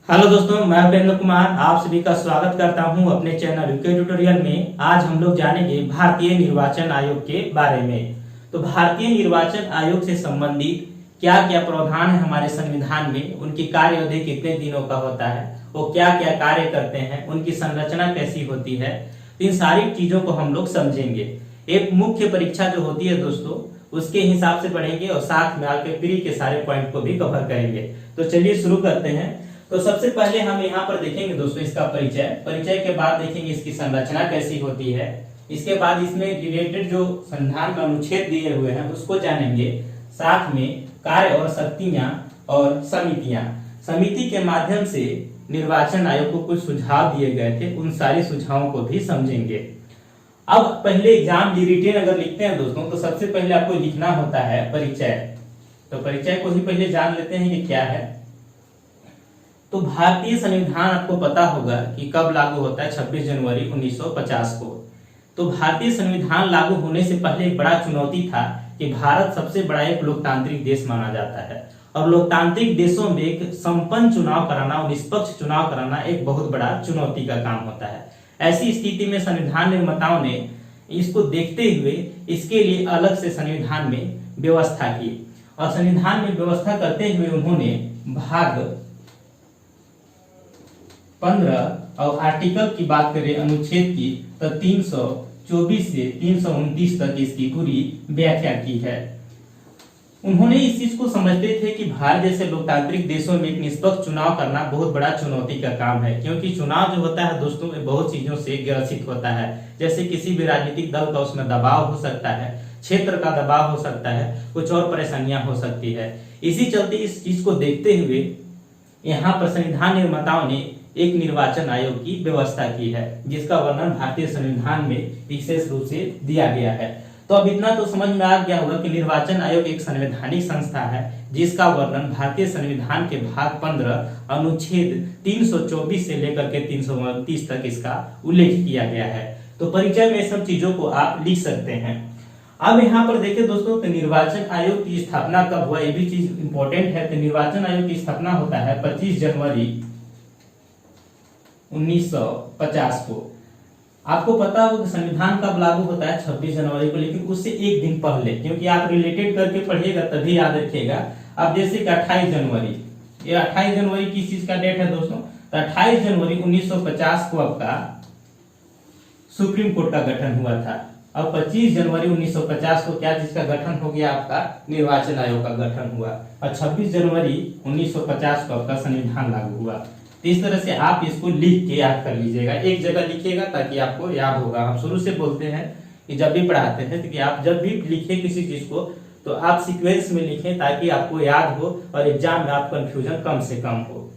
Hello दोस्तों, मैं उपेंद्र कुमार आप सभी का स्वागत करता हूं अपने चैनल यूके ट्यूटोरियल में। आज हम लोग जानेंगे भारतीय निर्वाचन आयोग के बारे में। तो भारतीय निर्वाचन आयोग से संबंधित क्या क्या प्रावधान है हमारे संविधान में, उनकी कार्य अवधि कितने दिनों का होता है, वो क्या क्या कार्य करते हैं, उनकी संरचना कैसी होती है, इन सारी चीजों को हम लोग समझेंगे। एक मुख्य परीक्षा जो होती है दोस्तों, उसके हिसाब से पढ़ेंगे और साथ में आके प्री के सारे पॉइंट को भी कवर करेंगे। तो चलिए शुरू करते हैं। तो सबसे पहले हम यहाँ पर देखेंगे दोस्तों इसका परिचय के बाद देखेंगे इसकी संरचना कैसी होती है। इसके बाद इसमें रिलेटेड जो संविधान का अनुच्छेद दिए हुए हैं उसको जानेंगे। साथ में कार्य और शक्तियां और समितियां, समिति के माध्यम से निर्वाचन आयोग को कुछ सुझाव दिए गए थे, उन सारे सुझावों को भी समझेंगे। अब पहले एग्जाम रिटेन अगर लिखते हैं दोस्तों, तो सबसे पहले आपको लिखना होता है परिचय। तो परिचय को ही पहले जान लेते हैं कि क्या है। तो भारतीय संविधान आपको पता होगा कि कब लागू होता है, 26 जनवरी 1950 को। तो भारतीय संविधान लागू होने से पहले एक बड़ा चुनौती था कि भारत सबसे बड़ा एक लोकतांत्रिक देश माना जाता है और लोकतांत्रिक देशों में एक संपन्न चुनाव कराना और निष्पक्ष चुनाव कराना एक बहुत बड़ा चुनौती का काम होता है। ऐसी स्थिति में संविधान निर्माताओं ने इसको देखते हुए इसके लिए अलग से संविधान में व्यवस्था की और संविधान में व्यवस्था करते हुए उन्होंने भाग 15 और आर्टिकल की बात करें अनुच्छेद की, तो 324 से 329 तक इसकी पूरी व्याख्या की है। उन्होंने इस चीज को समझते थे कि भारत जैसे लोकतांत्रिक देशों में एक निष्पक्ष चुनाव करना बहुत बड़ा चुनौती का काम है, क्योंकि चुनाव जो होता है दोस्तों बहुत चीजों से ग्रसित होता है। जैसे किसी भी राजनीतिक दल का उसमें दबाव हो सकता है, क्षेत्र का दबाव हो सकता है, कुछ और परेशानियां हो सकती है। इसी चलते इस चीज को देखते हुए यहाँ पर संविधान निर्माताओं ने एक निर्वाचन आयोग की व्यवस्था की है, जिसका वर्णन भारतीय संविधान में विशेष रूप से दिया गया है। तो अब इतना तो समझ में आ गया होगा कि निर्वाचन आयोग एक संवैधानिक संस्था है, जिसका वर्णन भारतीय संविधान के भाग 15 अनुच्छेद 324 से लेकर के 329 तक इसका उल्लेख किया गया है। तो परिचय में सब चीजों को आप लिख सकते हैं। अब यहाँ पर देखिए दोस्तों, तो निर्वाचन आयोग की स्थापना कब हुआ, ये भी चीज इंपॉर्टेंट है। तो निर्वाचन आयोग की स्थापना होता है 25 जनवरी 1950 को। आपको पता हो कि संविधान कब लागू होता है, 26 जनवरी को, लेकिन उससे एक दिन पहले, क्योंकि आप रिलेटेड करके पढ़िएगा तभी याद रखिएगा। अब जैसे कि 28 जनवरी, ये 28 जनवरी किस चीज का डेट है दोस्तों, तो 28 जनवरी 1950 को आपका सुप्रीम कोर्ट का गठन हुआ था। और 25 जनवरी 1950 को क्या चीज का गठन हो गया, आपका निर्वाचन आयोग का गठन हुआ। और 26 जनवरी 1950 को आपका संविधान लागू हुआ। तो इस तरह से आप इसको लिख के याद कर लीजिएगा, एक जगह लिखिएगा ताकि आपको याद होगा। हम शुरू से बोलते हैं कि जब भी पढ़ाते हैं तो कि आप जब भी लिखें किसी चीज को, तो आप सीक्वेंस में लिखें ताकि आपको याद हो और एग्जाम में आप कंफ्यूजन कम से कम हो।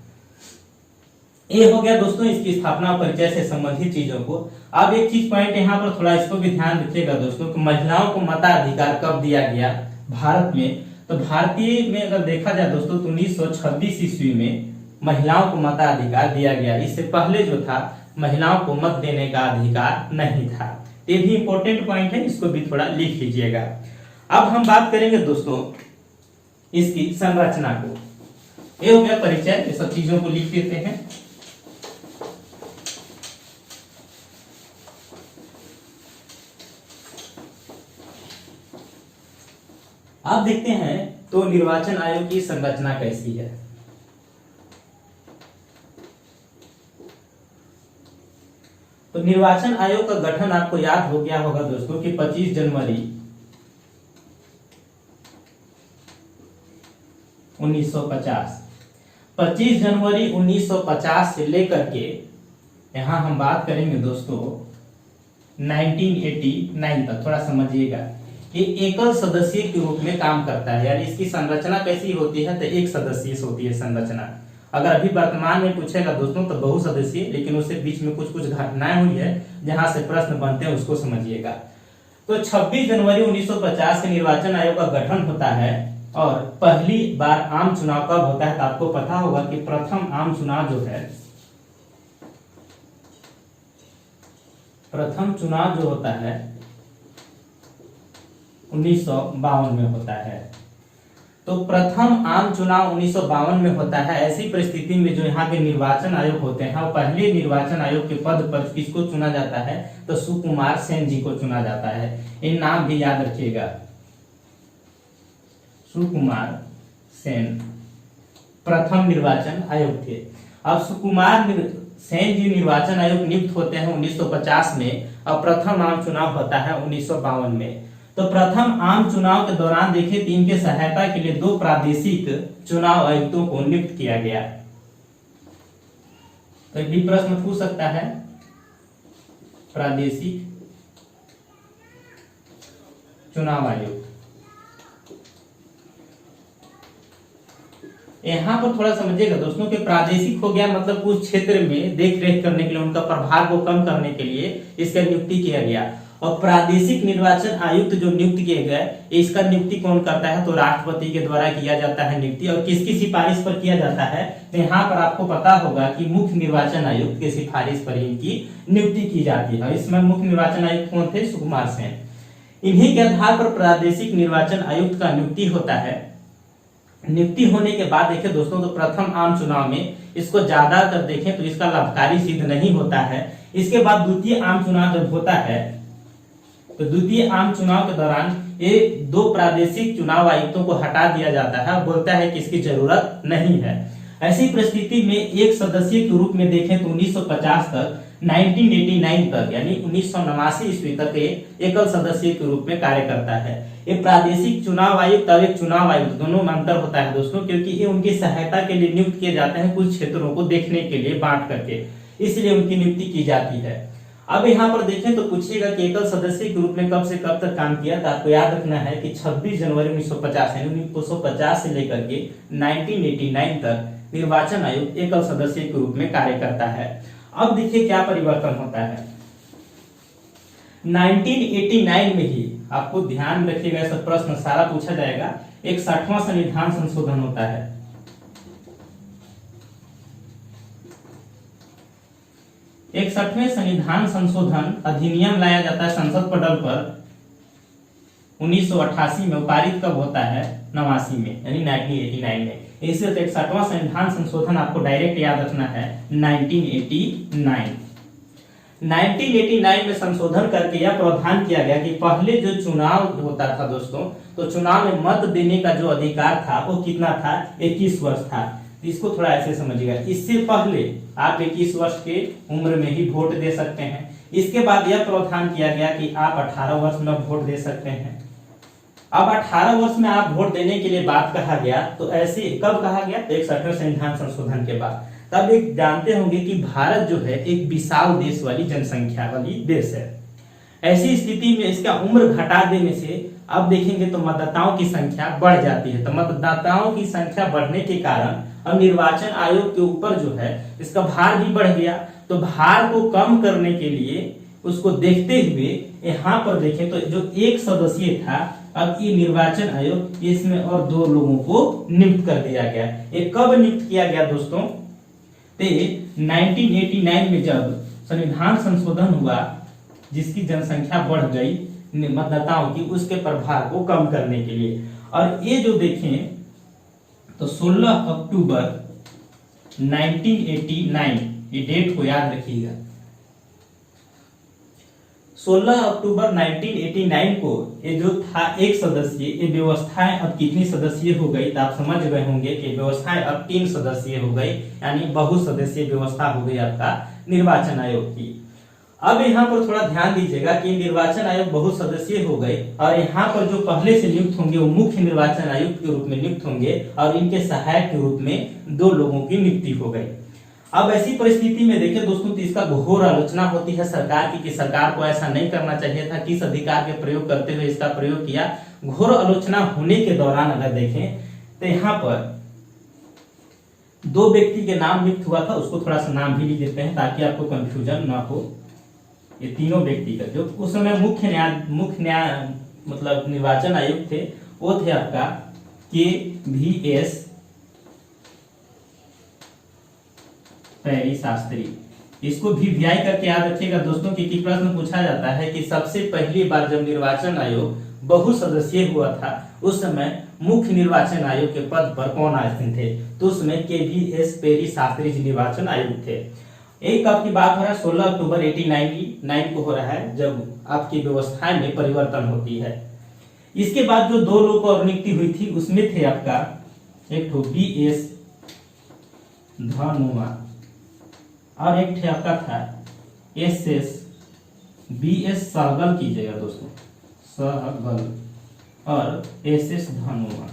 ये हो गया दोस्तों इसकी स्थापना और परिचय से संबंधित चीजों को। अब एक चीज पॉइंट यहाँ पर थोड़ा इसको भी ध्यान रखिएगा दोस्तों कि महिलाओं को मताधिकार कब दिया गया भारत में। तो भारतीय में अगर देखा जाए दोस्तों, तो 1926 ईस्वी में महिलाओं को मताधिकार दिया गया। इससे पहले जो था महिलाओं को मत देने का अधिकार नहीं था। ये भी इंपॉर्टेंट पॉइंट है, इसको भी थोड़ा लिख लीजिएगा। अब हम बात करेंगे दोस्तों इसकी संरचना को। ये हो गया परिचय, ये सब चीजों को लिख देते हैं। अब देखते हैं तो निर्वाचन आयोग की संरचना कैसी है। तो निर्वाचन आयोग का गठन आपको याद हो गया होगा दोस्तों कि 25 जनवरी 1950, 25 जनवरी 1950 से लेकर के यहां हम बात करेंगे दोस्तों 1989 तक। थोड़ा समझिएगा, ये एकल सदस्यीय के रूप में काम करता है। यानी इसकी संरचना कैसी होती है, तो एक सदस्यीय होती है संरचना। अगर अभी वर्तमान में पूछेगा दोस्तों तो बहुसदस्यीय, लेकिन उससे बीच में कुछ कुछ घटनाएं हुई है जहां से प्रश्न बनते हैं, उसको समझिएगा। तो 26 जनवरी 1950 के निर्वाचन आयोग का गठन होता है। और पहली बार आम चुनाव कब होता है, तो आपको पता होगा कि प्रथम आम चुनाव जो है, प्रथम चुनाव जो होता है 1952 में होता है। तो प्रथम आम चुनाव 1952 में होता है। ऐसी परिस्थिति में जो यहाँ के निर्वाचन आयोग होते हैं, पहले निर्वाचन आयोग के पद पर किसको चुना जाता है, तो सुकुमार सेन जी को चुना जाता है। इन नाम भी याद रखिएगा, सुकुमार सेन प्रथम निर्वाचन आयोग थे। अब सुकुमार सेन जी निर्वाचन आयोग नियुक्त होते हैं 1950 में और प्रथम आम चुनाव होता है 1952 में। तो प्रथम आम चुनाव के दौरान देखें तो इनके सहायता के लिए 2 प्रादेशिक चुनाव आयुक्तों को नियुक्त किया गया। तो भी प्रश्न पूछ सकता है, प्रादेशिक चुनाव आयुक्त। यहाँ पर थोड़ा समझिएगा दोस्तों कि प्रादेशिक हो गया मतलब कुछ क्षेत्र में देख रेख करने के लिए, उनका प्रभाव को कम करने के लिए इसका नियुक्ति किया गया। और प्रादेशिक निर्वाचन आयुक्त जो नियुक्त किए गए, इसका नियुक्ति कौन करता है, तो राष्ट्रपति के द्वारा किया जाता है नियुक्ति। और किसकी सिफारिश पर किया जाता है, तो यहाँ पर आपको पता होगा कि मुख्य निर्वाचन आयुक्त की सिफारिश पर इनकी नियुक्ति की जाती है। इसमें मुख्य निर्वाचन आयुक्त कौन थे, सुकुमार सेन। इन्हीं के आधार पर प्रादेशिक निर्वाचन आयुक्त का नियुक्ति होता है। नियुक्ति होने के बाद देखिए दोस्तों, तो प्रथम आम चुनाव में इसको ज्यादातर देखें तो इसका लाभकारी सिद्ध नहीं होता है। इसके बाद द्वितीय आम चुनाव जब होता है, तो द्वितीय आम चुनाव के दौरान ये 2 प्रादेशिक चुनाव आयुक्तों को हटा दिया जाता है और बोलता है कि इसकी जरूरत नहीं है। ऐसी परिस्थिति में एक सदस्यीय के रूप में देखें तो 1950 तक 1989 तक यानी 1989 ईस्वी तक ये एकल सदस्य के रूप में कार्य करता है। ये प्रादेशिक चुनाव आयुक्त और एक चुनाव आयुक्त दोनों में अंतर होता है दोस्तों, क्योंकि ये उनकी सहायता के लिए नियुक्त किए जाते हैं कुछ क्षेत्रों को देखने के लिए बांट करके, इसलिए उनकी नियुक्ति की जाती है। अब यहाँ पर देखें तो पूछिएगा कि एकल सदस्य के रूप में कब से कब तक काम किया, तो आपको याद रखना है कि 26 जनवरी 1950 यानी 1950 से लेकर के 1989 तक निर्वाचन आयोग एकल सदस्य के रूप में कार्य करता है। अब देखिए क्या परिवर्तन होता है 1989 में ही, आपको ध्यान रखिएगा, ऐसा प्रश्न सारा पूछा जाएगा। 61वां संविधान संशोधन होता है। इकसठवें संविधान संशोधन अधिनियम लाया जाता है संसद पटल पर 1988 में। पारित कब होता है, 89 में यानी 1989 में। इसे 61वां संविधान संशोधन आपको डायरेक्ट याद रखना है 1989। 1989 में संशोधन करके यह प्रावधान किया गया कि पहले जो चुनाव होता था दोस्तों, तो चुनाव में मत देने का जो अधिकार था वो कितना था, 21 वर्ष था। इसको थोड़ा ऐसे समझिएगा, इससे पहले आप 21 वर्ष के उम्र में ही वोट दे सकते हैं। इसके बाद यह प्रावधान किया गया कि आप 18 वर्ष में वोट दे सकते हैं। अब 18 वर्ष में आप वोट देने के लिए बात कहा गया, तो ऐसे कब कहा गया, तो 61वें संविधान संशोधन के बाद। तब एक जानते होंगे कि भारत जो है एक विशाल देश वाली जनसंख्या वाली देश है। ऐसी स्थिति में इसका उम्र घटा देने से अब देखेंगे तो मतदाताओं की संख्या बढ़ जाती है। तो मतदाताओं की संख्या बढ़ने के कारण अब निर्वाचन आयोग के ऊपर जो है इसका भार भी बढ़ गया। तो भार को कम करने के लिए उसको देखते हुए यहाँ पर देखें तो जो एक सदस्यीय था, अब ये निर्वाचन आयोग इसमें और 2 लोगों को नियुक्त कर दिया गया। ये कब नियुक्त किया गया दोस्तों, तो 1989 में जब संविधान संशोधन हुआ, जिसकी जनसंख्या बढ़ गई मतदाताओं की, उसके प्रभाव को कम करने के लिए। और ये जो देखें तो 16 अक्टूबर 1989, ये डेट को याद रखिएगा, 16 अक्टूबर 1989 को ये जो था एक सदस्यीय, ये व्यवस्थाएं अब कितनी सदस्यीय हो गई, तो आप समझ गए होंगे कि व्यवस्थाएं अब 3 सदस्यीय हो गई, यानी बहुसदस्यीय व्यवस्था हो गई आपका निर्वाचन आयोग की। अब यहाँ पर थोड़ा ध्यान दीजिएगा कि निर्वाचन आयोग बहुसदस्यीय हो गए और यहाँ पर जो पहले से नियुक्त होंगे वो मुख्य निर्वाचन आयुक्त के रूप में नियुक्त होंगे और इनके सहायक के रूप में 2 लोगों की नियुक्ति हो गई। अब ऐसी परिस्थिति में देखिए दोस्तों, तो इसका घोर आलोचना होती है सरकार की कि सरकार को ऐसा नहीं करना चाहिए था, किस अधिकार के प्रयोग करते हुए इसका प्रयोग किया। घोर आलोचना होने के दौरान अगर देखें तो यहाँ पर 2 व्यक्ति के नाम नियुक्त हुआ था, उसको थोड़ा सा नाम भी लिख देते हैं ताकि आपको कंफ्यूजन ना हो। ये तीनों व्यक्ति का जो उस समय मुख्य न्याय मतलब निर्वाचन आयुक्त थे, वो थे आपका KVS पैरी शास्त्री। इसको भी VI करके याद रखिएगा दोस्तों, क्योंकि प्रश्न पूछा जाता है कि सबसे पहली बार जब निर्वाचन आयोग बहुसदस्यीय हुआ था उस समय मुख्य निर्वाचन आयोग के पद पर कौन आसीन थे? तो उसमें KVS पेरी शास्त्री जी निर्वाचन आयुक्त थे। एक कब की बात हो रहा है? 16 अक्टूबर 1899 को हो रहा है, जब आपकी व्यवस्थाएं में परिवर्तन होती है। इसके बाद जो दो लोगों को नियुक्ति हुई थी उसमें थे आपका एक तो BS धनुआ और एक थे आपका था BS सहगल कीजिएगा दोस्तों, सहगल और SS धनुआ।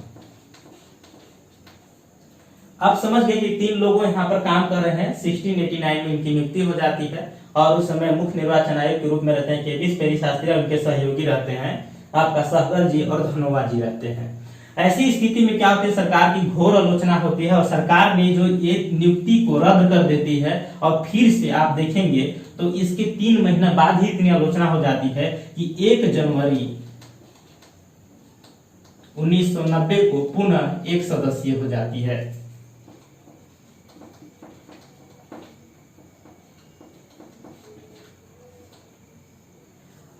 आप समझ गए कि तीन लोगों यहाँ पर काम कर रहे हैं। 1689 में इनकी नियुक्ति हो जाती है और उस समय मुख्य निर्वाचन आयोग के रूप में रहते हैं KVS पेरी शास्त्री और उनके सहयोगी रहते हैं आपका सहगल जी और धनोआ जी रहते हैं। ऐसी स्थिति में क्या होती है? सरकार की घोर आलोचना होती है और सरकार ने जो ये नियुक्ति को रद्द कर देती है और फिर से आप देखेंगे तो इसके 3 महीना बाद ही इतनी आलोचना हो जाती है कि 1 जनवरी 1990 को पुनः 1 सदस्यीय हो जाती है।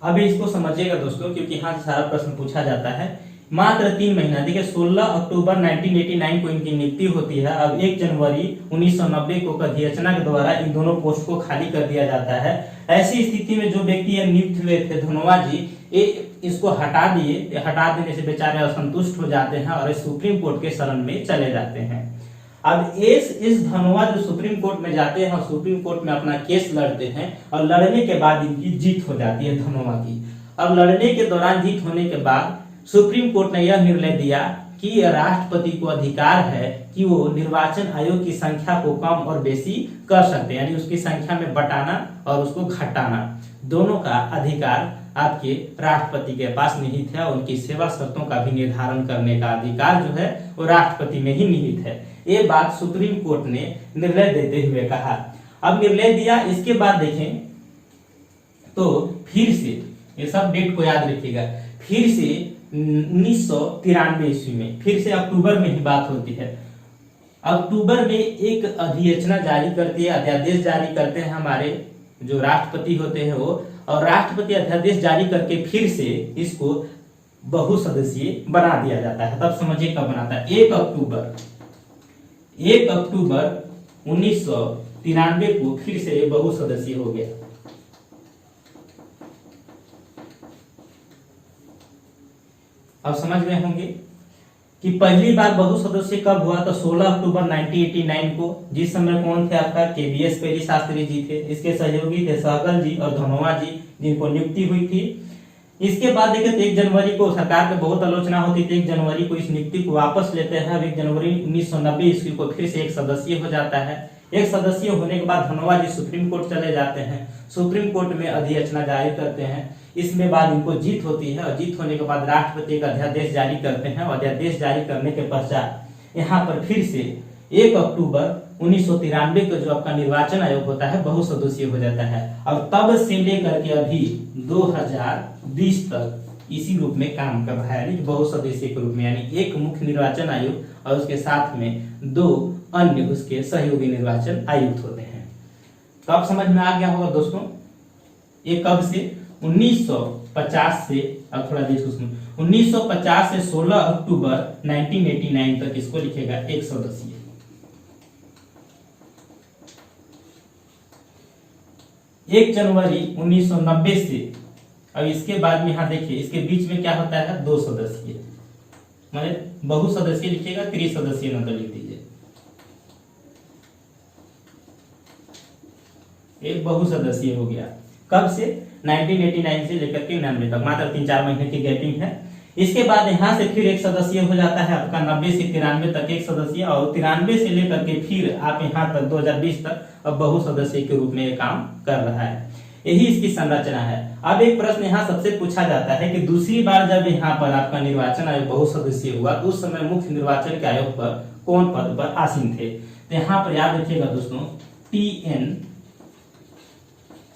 अभी इसको समझिएगा दोस्तों, क्योंकि यहाँ से सारा प्रश्न पूछा जाता है। मात्र 3 महीना, देखिए 16 अक्टूबर 1989 को इनकी नियुक्ति होती है। अब 1 जनवरी 1990 को अधिसूचना के द्वारा इन दोनों पोस्ट को खाली कर दिया जाता है। ऐसी स्थिति में जो व्यक्ति नियुक्त हुए थे धनोआ जी, इसको हटा दिए। हटा देने से बेचारे असंतुष्ट हो जाते हैं और सुप्रीम कोर्ट के शरण में चले जाते हैं। अब इस धनोआ जो सुप्रीम कोर्ट में जाते हैं और सुप्रीम कोर्ट में अपना केस लड़ते हैं और लड़ने के बाद इनकी जीत हो जाती है धनोआ की। और लड़ने के दौरान जीत होने के बाद सुप्रीम कोर्ट ने यह निर्णय दिया कि राष्ट्रपति को अधिकार है कि वो निर्वाचन आयोग की संख्या को कम और बेसी कर सकते हैं, यानी उसकी संख्या में बटाना और उसको घटाना, दोनों का अधिकार आपके राष्ट्रपति के पास निहित है। उनकी सेवा शर्तों का भी निर्धारण करने का अधिकार जो है वो राष्ट्रपति में ही निहित है। ये बात सुप्रीम कोर्ट ने निर्णय देते हुए कहा। अब निर्णय दिया, इसके बाद देखें तो फिर से, ये सब डेट को याद रखिएगा, फिर से 1993 ईस्वी में फिर से अक्टूबर में ही बात होती है। अक्टूबर में एक अधिसूचना जारी करती है, अध्यादेश जारी करते हैं हमारे जो राष्ट्रपति होते हैं वो, और राष्ट्रपति अध्यादेश जारी करके फिर से इसको बहुसदस्यीय बना दिया जाता है। तब समझिए कब बनाता है? 1 अक्टूबर 1993 को फिर से बहुसदस्यीय हो गया। अब समझ में होंगे कि पहली बार बहुसदस्यीय कब हुआ? तो 16 अक्टूबर 1989 को, जिस समय कौन थे आपका KVS पेरी शास्त्री जी थे, इसके सहयोगी थे सहगल जी और धनोआ जी, जिनको नियुक्ति हुई थी। इसके बाद देखिए 1 जनवरी को सरकार पे बहुत आलोचना होती थी। 1 जनवरी को इस नियुक्ति को वापस लेते हैं। अब 1 जनवरी 1990 ईस्वी को फिर से 1 सदस्यीय हो जाता है। 1 सदस्यीय होने के बाद धनोआ जी सुप्रीम कोर्ट चले जाते हैं। सुप्रीम कोर्ट में अधिसूचना जारी करते हैं। इसमें बाद इनको जीत होती है और जीत होने के बाद राष्ट्रपति का अध्यादेश जारी करते हैं और अध्यादेश जारी करने के पश्चात यहाँ पर फिर से 1 अक्टूबर 1993 को जो आपका निर्वाचन आयोग होता है बहुसदस्यीय हो जाता है और तब से लेकर के अभी 2020 तक इसी रूप में काम कर रहा है, यानी बहुसदस्यीय के रूप में, यानी एक मुख्य निर्वाचन आयोग और उसके साथ में 2 अन्य उसके सहयोगी निर्वाचन आयुक्त होते हैं। तो आप समझ में आ गया होगा दोस्तों, ये कब से 1950 से, अब थोड़ा देख उसमें 1950 से 16 अक्टूबर 1989 तक इसको लिखेगा 1 सदस्यीय। एक जनवरी 1990 से, अब इसके बाद में यहाँ देखिए इसके बीच में क्या होता है 2 सदस्यीय, मतलब बहुसदस्यीय लिखिएगा, त्रिसदस्यीय न तो लिख दीजिए। एक बहुसदस्यीय हो गया कब से? 1989 से लेकर के 99 तक, मात्र 3-4 महीने की गैपिंग है। इसके बाद यहाँ से फिर 1 सदस्यीय हो जाता है आपका 90 से 93 तक 1 सदस्यीय, और 93 से लेकर के फिर आप यहाँ तक 2020 तक अब बहुसदस्यीय के रूप में ये काम कर रहा है। यही इसकी संरचना है। अब एक प्रश्न यहाँ सबसे पूछा जाता है कि दूसरी बार जब यहाँ पर आपका निर्वाचन आयोग बहुसदस्यीय हुआ तो उस समय मुख्य निर्वाचन के आयोग पर कौन पद पर आसीन थे? तो यहाँ पर याद रखिएगा दोस्तों, TN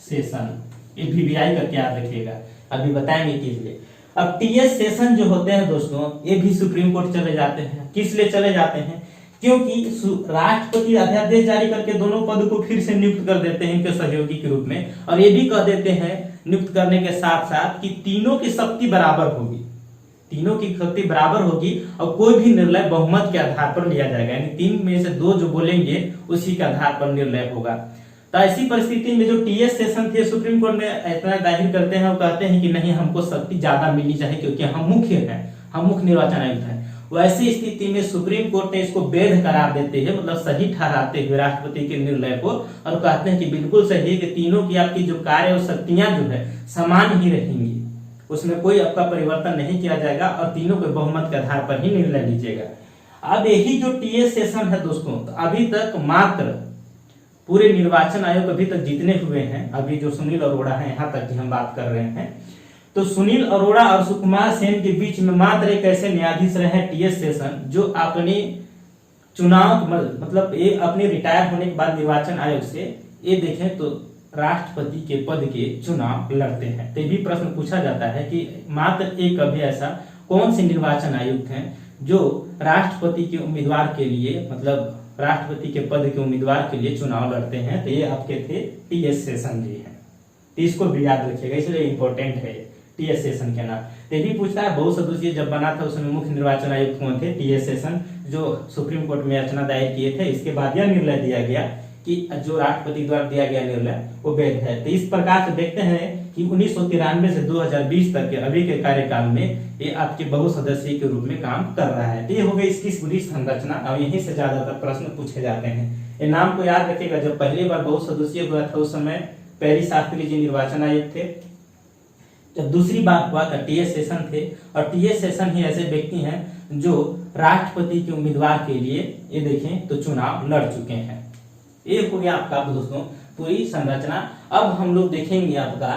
सेशन, ये VVI करके याद रखिएगा, अभी बताएंगे किस लिए। अब TS सेशन जो होते हैं दोस्तों, ये भी सुप्रीम कोर्ट चले जाते हैं। किस लिए चले जाते हैं? क्योंकि राष्ट्रपति अध्यादेश जारी करके दोनों पद को फिर से नियुक्त कर देते हैं इनके सहयोगी के रूप में, और ये भी कह देते हैं नियुक्त करने के साथ साथ कि तीनों की शक्ति बराबर होगी, तीनों की शक्ति बराबर होगी और कोई भी निर्णय बहुमत के आधार पर लिया जाएगा, यानी 3 में से 2 जो बोलेंगे उसी के आधार पर निर्णय होगा। तो ऐसी परिस्थिति में जो टीएस सेशन थे सुप्रीम कोर्ट में इतना जाहिर करते हैं और कहते हैं कि नहीं, हमको शक्ति ज्यादा मिलनी चाहिए क्योंकि हम मुख्य हैं, हम मुख्य निर्वाचन आयुक्त हैं। वैसी स्थिति में सुप्रीम कोर्ट ने इसको वैध करार देते हैं, मतलब सही ठहराते हुए राष्ट्रपति के निर्णय को, और कहते हैं कि बिल्कुल सही है कि तीनों की आपकी जो कार्य और शक्तियां जो है समान ही रहेंगी, उसमें कोई आपका परिवर्तन नहीं किया जाएगा और तीनों के बहुमत के आधार पर ही निर्णय लीजिएगा। अब यही जो टीएस सेशन है दोस्तों, तो अभी तक मात्र पूरे निर्वाचन आयोग अभी तक जितने हुए हैं, अभी जो सुनील अरोड़ा है यहाँ तक की हम बात कर रहे हैं, तो सुनील अरोड़ा और सुकुमार सेन के बीच में मात्र एक ऐसे न्यायाधीश रहे टीएस सेशन जो अपने चुनाव मतलब ये अपने रिटायर होने के बाद निर्वाचन आयोग से ये देखें तो राष्ट्रपति के पद के चुनाव लड़ते हैं। तो भी प्रश्न पूछा जाता है कि मात्र एक अभी ऐसा कौन से निर्वाचन आयुक्त हैं जो राष्ट्रपति के उम्मीदवार के लिए, मतलब राष्ट्रपति के पद के उम्मीदवार के लिए चुनाव लड़ते हैं, तो ये आपके थे टीएस सेशन जी हैं। तो इसको भी याद रखिएगा, इसलिए इंपॉर्टेंट है टीएस सेशन के नाम। तो भी पूछता है बहुसदस्यीय जब बना था उसमें मुख्य निर्वाचन आयुक्त कौन थे? टीएस सेशन, जो सुप्रीम कोर्ट में याचना दायर किए थे। इसके बाद यह निर्णय दिया गया कि जो राष्ट्रपति द्वारा दिया गया निर्णय वो वैध है। तो इस प्रकार से देखते हैं कि 1993 से 2020 तक के अभी के कार्यकाल में ये आपके बहुसदस्यीय के रूप में काम कर रहा है। तो ये हो गई इसकी पूरी संरचना और यहीं से ज्यादातर प्रश्न पूछे जाते हैं। ये नाम को याद रखिएगा, जब पहली बार बहुसदस्यीय हुआ था उस समय पेरी शास्त्री जी निर्वाचन आयुक्त थे, जब दूसरी बार हुआ था टीएस सेशन थे, और टीएस सेशन ही ऐसे व्यक्ति हैं जो राष्ट्रपति के उम्मीदवार के लिए ये देखें तो चुनाव लड़ चुके हैं। एक हो गया आपका दोस्तों पूरी संरचना। अब हम लोग देखेंगे आपका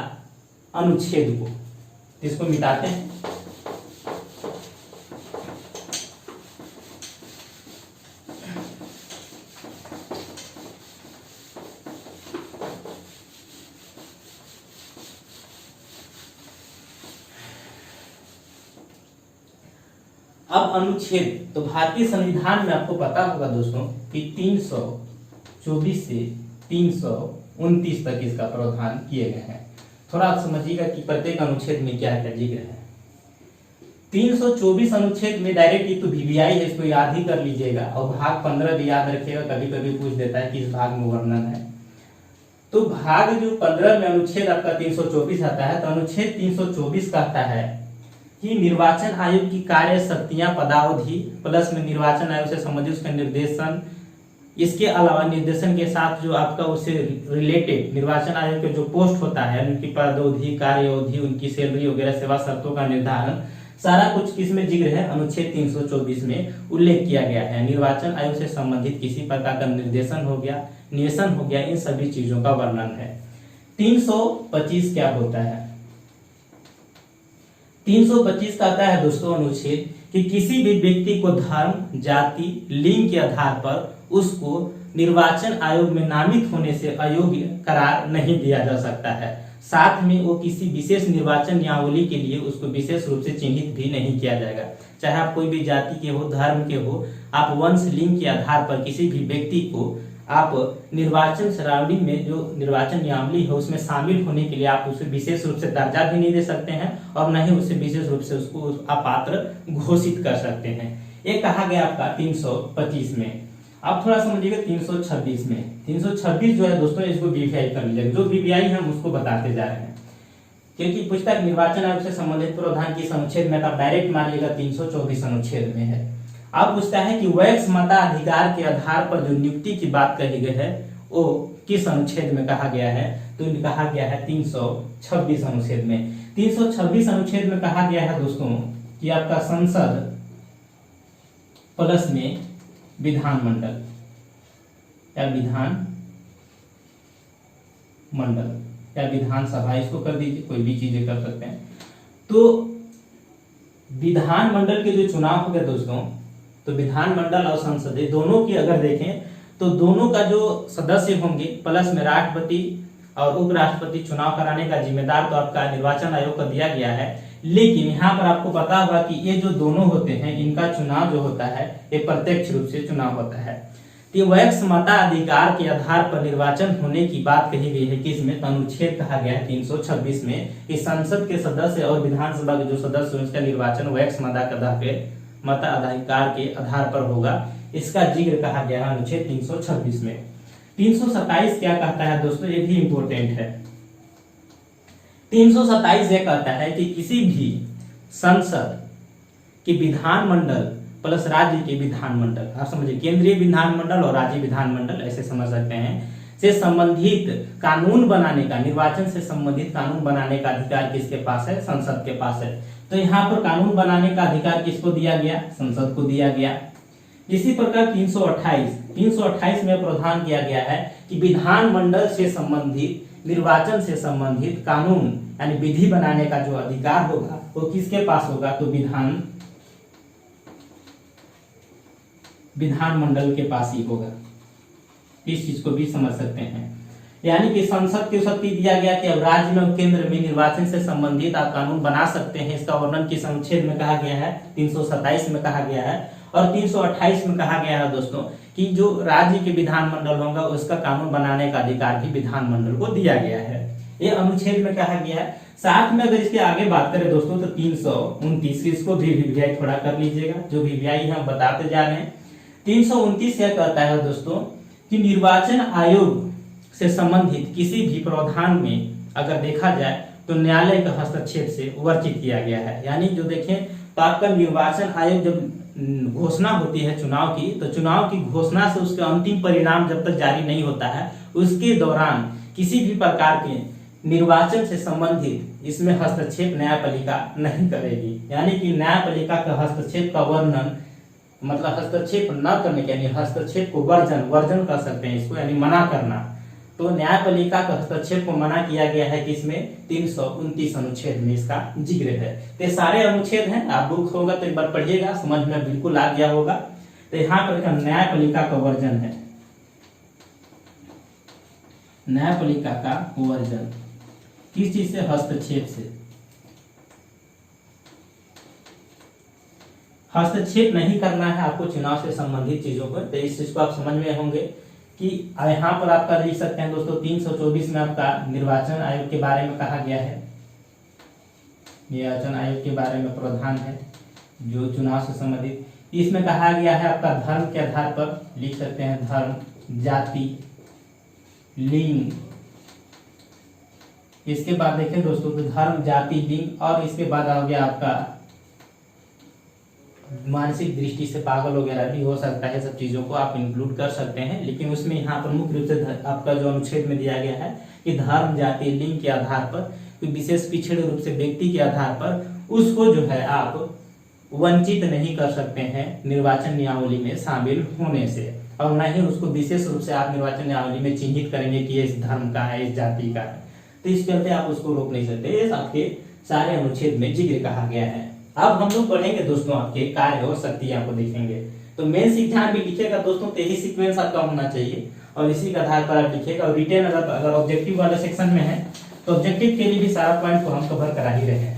अनुच्छेद को, इसको मिटाते हैं। अब अनुच्छेद, तो भारतीय संविधान में आपको पता होगा दोस्तों कि 324 से 329 तक इसका प्रावधान किए गए हैं। थोड़ा आप समझिएगा कि प्रत्येक अनुच्छेद में क्या क्या जिक्र है। 324 अनुच्छेद में डायरेक्ट ये तो वीवीआई है, इसको याद ही कर लीजिएगा, और भाग 15 भी याद रखिएगा, कभी कभी पूछ देता है कि इस भाग में वर्णन है। तो भाग जो 15 में अनुच्छेद आपका 324 आता है, तो अनुच्छेद 324 कहता है कि निर्वाचन आयोग की कार्य शक्तियां, पदावधि प्लस में निर्वाचन आयोग से संबंधित उसका निर्देशन, इसके अलावा निर्देशन के साथ जो आपका उससे रिलेटेड निर्वाचन आयोग के जो पोस्ट होता है उनकी पदावधि, कार्य अवधि, उनकी सैलरी वगैरह, सेवा शर्तों का निर्धारण, सारा कुछ किसमें जिक्र है? अनुच्छेद 324 में उल्लेख किया गया है। निर्वाचन आयोग से संबंधित किसी प्रकार का निर्देशन हो गया, नियमन हो गया, इन सभी चीजों का वर्णन है। 325 क्या होता है? 325 कहता है दोस्तों अनुच्छेद कि किसी भी व्यक्ति को धर्म, जाति, लिंग के आधार पर उसको निर्वाचन आयोग में नामित होने से अयोग्य करार नहीं दिया जा सकता है। साथ में वो किसी विशेष निर्वाचन नियमावली के लिए उसको विशेष रूप से चिन्हित भी नहीं किया जाएगा। चाहे आप कोई भी जाति के हो, धर्म के हो, आप वंश, लिंग के आधार पर किसी भी व्यक्ति को आप निर्वाचन सराउंडिंग में जो निर्वाचन नियमावली है उसमें शामिल होने के लिए आप उसे विशेष रूप से दर्जा भी नहीं दे सकते हैं और न ही उसे विशेष रूप से उसको अपात्र घोषित कर सकते हैं। ये कहा गया आपका 325 में। अब थोड़ा समझिएगा 326 में। 326 जो है दोस्तों, इसको वीवीआई कर लीजिएगा। जो वीवीआई है हम उसको बताते जा रहे हैं, क्योंकि पुस्तक निर्वाचन आयोग से संबंधित प्रावधान किस अनुच्छेद में, आप डायरेक्ट मानिएगा 324 अनुच्छेद में है। अब पूछता है कि वैक्स मताधिकार के आधार पर जो नियुक्ति की बात कही गई है वो किस अनुच्छेद में कहा गया है? तो कहा गया है 326 अनुच्छेद में। 326 अनुच्छेद में कहा गया है दोस्तों कि आपका संसद प्लस में विधानमंडल या विधान मंडल या विधानसभा, इसको कर दीजिए, कोई भी चीजें कर सकते हैं। तो विधानमंडल के जो चुनाव हो गए दोस्तों, तो विधानमंडल और संसदीय दोनों की अगर देखें तो दोनों का जो सदस्य होंगे प्लस में राष्ट्रपति और उपराष्ट्रपति चुनाव कराने का जिम्मेदार तो आपका निर्वाचन आयोग को दिया गया है। लेकिन यहाँ पर आपको पता होगा कि ये जो दोनों होते हैं इनका चुनाव जो होता है ये प्रत्यक्ष रूप से चुनाव होता है। तो वैक्स मताधिकार के आधार पर निर्वाचन होने की बात कही गई है कि इसमें अनुच्छेद कहा गया है 326 में कि संसद के सदस्य और विधानसभा के जो सदस्य हैं उसका निर्वाचन वैक्स मताधिकार के आधार पर होगा। इसका जिक्र कहा गया है अनुच्छेद 326 में। 327 क्या कहता है दोस्तों, ये भी इंपॉर्टेंट है। 327 ये कहता है कि किसी भी संसद की विधानमंडल प्लस राज्य के विधानमंडल, आप समझिए केंद्रीय विधानमंडल और राज्य विधानमंडल ऐसे समझ सकते हैं, से संबंधित कानून बनाने का, निर्वाचन से संबंधित कानून बनाने का अधिकार किसके पास है, संसद के पास है। तो यहाँ पर कानून बनाने का अधिकार किसको दिया गया, संसद को दिया गया। इसी प्रकार 328 में प्रावधान किया गया है कि विधानमंडल से संबंधित, निर्वाचन से संबंधित कानून यानी विधि बनाने का जो अधिकार होगा वो किसके पास होगा, तो विधानमंडल के पास ही होगा। इस चीज को भी समझ सकते हैं। यानी कि संसद को शक्ति दिया गया कि अब राज्य में और केंद्र में निर्वाचन से संबंधित आप कानून बना सकते हैं। इसका वर्णन किस अनुच्छेद में कहा गया है, 327 में कहा गया है। और 328 में कहा गया है दोस्तों कि जो राज्य के विधानमंडल होगा उसका कानून बनाने का अधिकार भी विधानमंडल को दिया गया है। ये अनुच्छेद में कहा गया है। साथ में अगर इसके आगे बात करें दोस्तों तो 329, इसको भी वीवीआई थोड़ा कर लीजिएगा, जो वीवीआई हम बताते जा रहे हैं। 329 यह कहता है दोस्तों कि निर्वाचन आयोग से संबंधित किसी भी प्रावधान में अगर देखा जाए तो न्यायालय के हस्तक्षेप से वर्जित किया गया है। यानी जो देखें तो आपका निर्वाचन आयोग जब घोषणा होती है चुनाव की, तो चुनाव की घोषणा से उसके अंतिम परिणाम जब तक जारी नहीं होता है उसके दौरान किसी भी प्रकार के निर्वाचन से संबंधित इसमें हस्तक्षेप न्यायपालिका नहीं करेगी। यानी कि न्यायपालिका का हस्तक्षेप का वर्णन, मतलब हस्तक्षेप न करने के, यानी हस्तक्षेप को वर्जन कर सकते हैं इसको, यानी मना करना। तो न्यायपालिका का हस्तक्षेप को मना किया गया है कि इसमें 329 अनुच्छेद में इसका जिक्र है। तो सारे अनुच्छेद हैं, आप बुक होगा तो एक बार पढ़िएगा, समझ में बिल्कुल आ गया होगा। तो यहाँ पर न्यायपालिका का वर्जन है, न्यायपालिका का वर्जन किस चीज से, हस्तक्षेप से। हस्तक्षेप नहीं करना है आपको चुनाव से संबंधित चीजों पर। तो इस चीज को आप समझ में होंगे कि यहाँ पर आपका देख सकते हैं दोस्तों 324 में आपका निर्वाचन आयोग के बारे में कहा गया है। निर्वाचन आयोग के बारे में प्रावधान है जो चुनाव से संबंधित। इसमें कहा गया है आपका धर्म के आधार पर, लिख सकते हैं धर्म, जाति, लिंग। इसके बाद देखें दोस्तों तो धर्म, जाति, लिंग, और इसके बाद आ गया आपका मानसिक दृष्टि से पागल वगैरह भी हो सकता है। सब चीजों को आप इंक्लूड कर सकते हैं, लेकिन उसमें यहाँ पर मुख्य रूप से आपका जो अनुच्छेद में दिया गया है कि धर्म, जाति, लिंग के आधार पर, कोई विशेष पिछड़े रूप से व्यक्ति के आधार पर उसको जो है आप वंचित नहीं कर सकते हैं निर्वाचन नियमावली में शामिल होने से, और न ही उसको विशेष रूप से आप निर्वाचन नियमावली में चिन्हित करेंगे कि ये इस धर्म का है, इस जाति का है। तो इस चलते आप उसको रोक नहीं सकते। ये आपके सारे अनुच्छेद में जिक्र कहा गया है। अब हम लोग पढ़ेंगे दोस्तों आपके कार्य और शक्तियां को देखेंगे। तो मेन सिद्धांत भी लिखिएगा दोस्तों, तो यही सीक्वेंस आपका होना चाहिए और इसी के आधार पर आप लिखिएगा। और रिटेन अगर ऑब्जेक्टिव वाले सेक्शन में है तो ऑब्जेक्टिव के लिए भी सारा पॉइंट को हम कवर करा ही रहे हैं।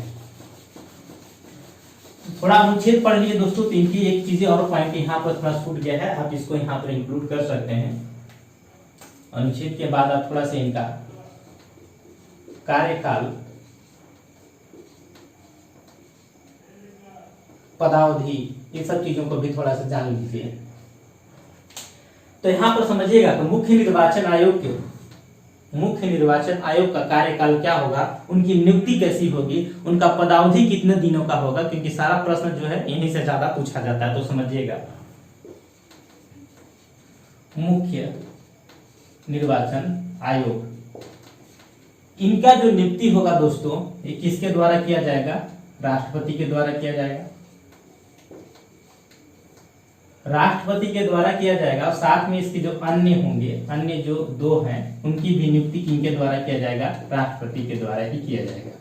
थोड़ा अनुच्छेद पढ़ लिए दोस्तों, तो इनकी एक चीजें और पॉइंट यहाँ पर थोड़ा छूट गया है, आप इसको यहाँ पर इंक्लूड कर सकते हैं। अनुच्छेद के बाद आप थोड़ा सा इनका कार्यकाल, पदावधि, इन सब चीजों को भी थोड़ा सा जान लीजिए। तो यहाँ पर समझिएगा तो मुख्य निर्वाचन आयोग का कार्यकाल क्या होगा, उनकी नियुक्ति कैसी होगी, उनका पदावधि कितने दिनों का होगा, क्योंकि सारा प्रश्न जो है यहीं से ज्यादा पूछा जाता है। तो समझिएगा मुख्य निर्वाचन आयोग, इनका जो नियुक्ति होगा दोस्तों ये किसके द्वारा किया जाएगा, राष्ट्रपति के द्वारा किया जाएगा। राष्ट्रपति के द्वारा किया जाएगा, और साथ में इसके जो अन्य होंगे, अन्य जो दो हैं, उनकी भी नियुक्ति किनके द्वारा किया जाएगा, राष्ट्रपति के द्वारा ही किया जाएगा।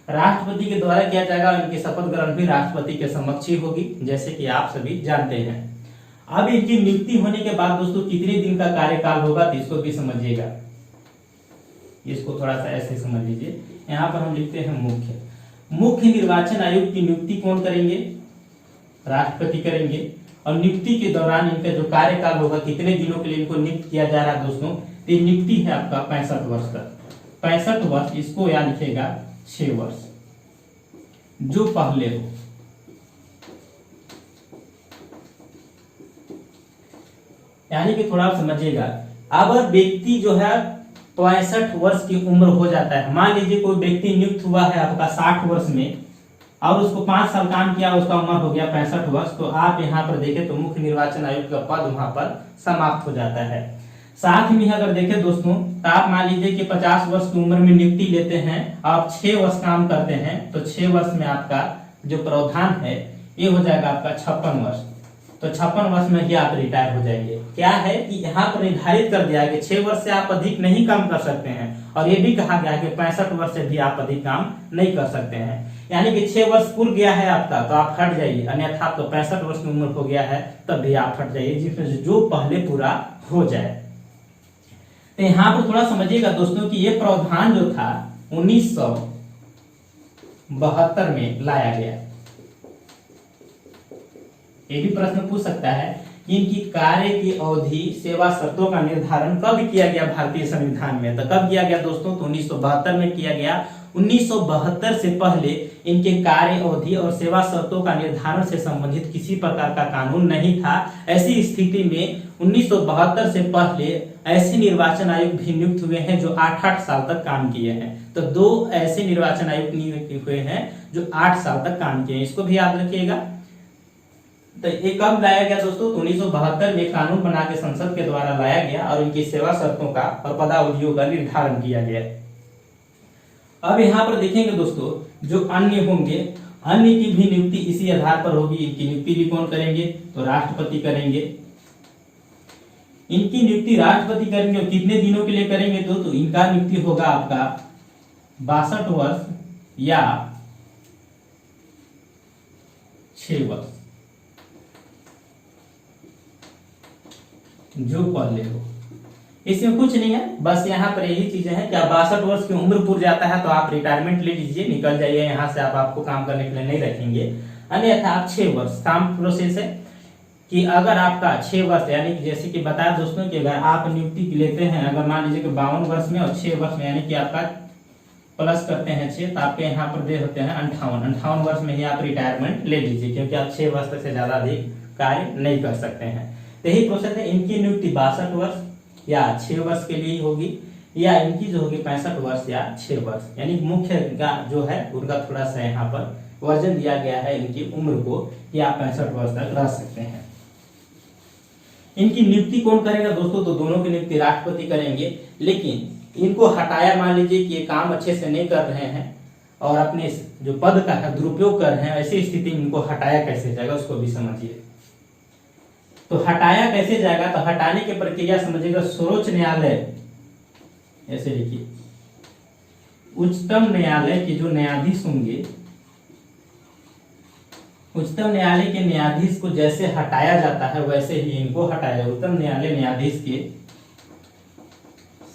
राष्ट्रपति के द्वारा किया जाएगा, और इनकी शपथ ग्रहण भी राष्ट्रपति के समक्ष ही होगी, जैसे कि आप सभी जानते हैं। अब इनकी नियुक्ति होने के बाद दोस्तों कितने दिन का कार्यकाल होगा, तो इसको भी समझिएगा। इसको थोड़ा सा ऐसे समझ लीजिए। यहाँ पर हम लिखते हैं मुख्य निर्वाचन आयोग की नियुक्ति कौन करेंगे, राष्ट्रपति करेंगे। और नियुक्ति के दौरान इनका जो कार्यकाल होगा, कितने दिनों के लिए इनको नियुक्त किया जा रहा है दोस्तों, तो नियुक्ति है आपका 65 वर्ष तक। 65 वर्ष, इसको यहाँ लिखेगा 6 वर्ष जो पहले हो। यानी कि थोड़ा समझिएगा, अब व्यक्ति जो है 65 वर्ष की उम्र हो जाता है, मान लीजिए कोई व्यक्ति नियुक्त हुआ है आपका 60 वर्ष में और उसको 5 साल काम किया, उसका उम्र हो गया 65 वर्ष, तो आप यहाँ पर देखें तो मुख्य निर्वाचन आयुक्त का पद वहां पर समाप्त हो जाता है। साथ में अगर देखें दोस्तों, तो आप मान लीजिए कि 50 वर्ष की उम्र में नियुक्ति लेते हैं, आप 6 वर्ष काम करते हैं, तो 6 वर्ष में आपका जो प्रावधान है ये हो जाएगा आपका 56 वर्ष। तो 56 वर्ष में ही आप रिटायर हो जाएंगे। क्या है कि यहाँ पर निर्धारित कर दिया है कि 6 वर्ष से आप अधिक नहीं काम कर सकते हैं, और ये भी कहा गया है कि 65 वर्ष से भी आप अधिक काम नहीं कर सकते हैं। यानी कि 6 वर्ष पूर्ण गया है आपका तो आप हट जाइए, अन्यथा आपको 65 वर्ष की उम्र हो गया है तब भी आप हट जाइए, जिसमें से जो पहले पूरा हो जाए। तो यहाँ पर थोड़ा समझिएगा दोस्तों कि ये प्रावधान जो था 1972 में लाया गया। ये भी प्रश्न पूछ सकता है कि इनकी कार्य की अवधि, सेवा शर्तों का निर्धारण कब किया गया भारतीय संविधान में, तो कब किया गया दोस्तों, तो 1972 में किया गया। 1972 से पहले इनके कार्य अवधि और सेवा शर्तों का निर्धारण से संबंधित किसी प्रकार का कानून नहीं था। ऐसी स्थिति में 1972 से पहले ऐसे निर्वाचन आयुक्त भी नियुक्त हुए हैं जो 8-8 साल तक काम किए हैं। तो 2 ऐसे निर्वाचन आयुक्त नियुक्त हुए हैं जो 8 साल तक काम किए हैं, इसको भी याद रखिएगा। तो ये कब लाया गया दोस्तों, तो 1972 में कानून बना के संसद के द्वारा लाया गया और इनकी सेवा शर्तों का और पदावधियों का निर्धारण किया गया। अब यहाँ पर देखेंगे दोस्तों, जो अन्य होंगे, अन्य की भी नियुक्ति इसी आधार पर होगी। इनकी नियुक्ति भी कौन करेंगे, तो राष्ट्रपति करेंगे। इनकी नियुक्ति राष्ट्रपति करेंगे और कितने दिनों के लिए करेंगे, तो इनका नियुक्ति होगा आपका 62 वर्ष या 6 वर्ष जो पहले हो। इसमें कुछ नहीं है, बस यहाँ पर यही चीजें हैं कि 62 वर्ष की उम्र पूरी जाता है तो आप रिटायरमेंट ले लीजिए, निकल जाइए यहाँ से, आप आपको काम करने के लिए नहीं रखेंगे। अन्यथा आप 6 वर्ष काम प्रोसेस है कि अगर आपका 6 वर्ष, यानी कि जैसे कि बताया दोस्तों कि अगर आप नियुक्ति लेते हैं, अगर मान लीजिए कि 52 वर्ष में और 6 वर्ष में, यानी कि आपका प्लस करते हैं 6, तो आपके यहाँ पर दे होते हैं 58 वर्ष में ही आप रिटायरमेंट ले लीजिए, क्योंकि आप 6 वर्ष से ज्यादा अधिक कार्य नहीं कर सकते हैं। यही प्रोसेस है। इनकी नियुक्ति 62 वर्ष या 6 वर्ष के लिए होगी, या इनकी जो होगी 65 वर्ष या 6 वर्ष। यानी मुख्य का जो है उनका थोड़ा सा यहाँ पर वर्जन दिया गया है इनकी उम्र को कि आप 65 वर्ष तक रह सकते हैं। इनकी नियुक्ति कौन करेगा दोस्तों, तो दोनों की नियुक्ति राष्ट्रपति करेंगे। लेकिन इनको हटाया, मान लीजिए कि ये काम अच्छे से नहीं कर रहे हैं और अपने जो पद का है दुरुपयोग कर रहे हैं, ऐसी स्थिति में इनको हटाया कैसे जाएगा उसको भी समझिए। तो हटाया कैसे जाएगा, तो हटाने की प्रक्रिया समझिएगा, सर्वोच्च न्यायालय, ऐसे लिखिए, उच्चतम न्यायालय के जो न्यायाधीश होंगे, उच्चतम न्यायालय के न्यायाधीश को जैसे हटाया जाता है वैसे ही इनको हटाया जाए। उच्चतम न्यायालय न्यायाधीश के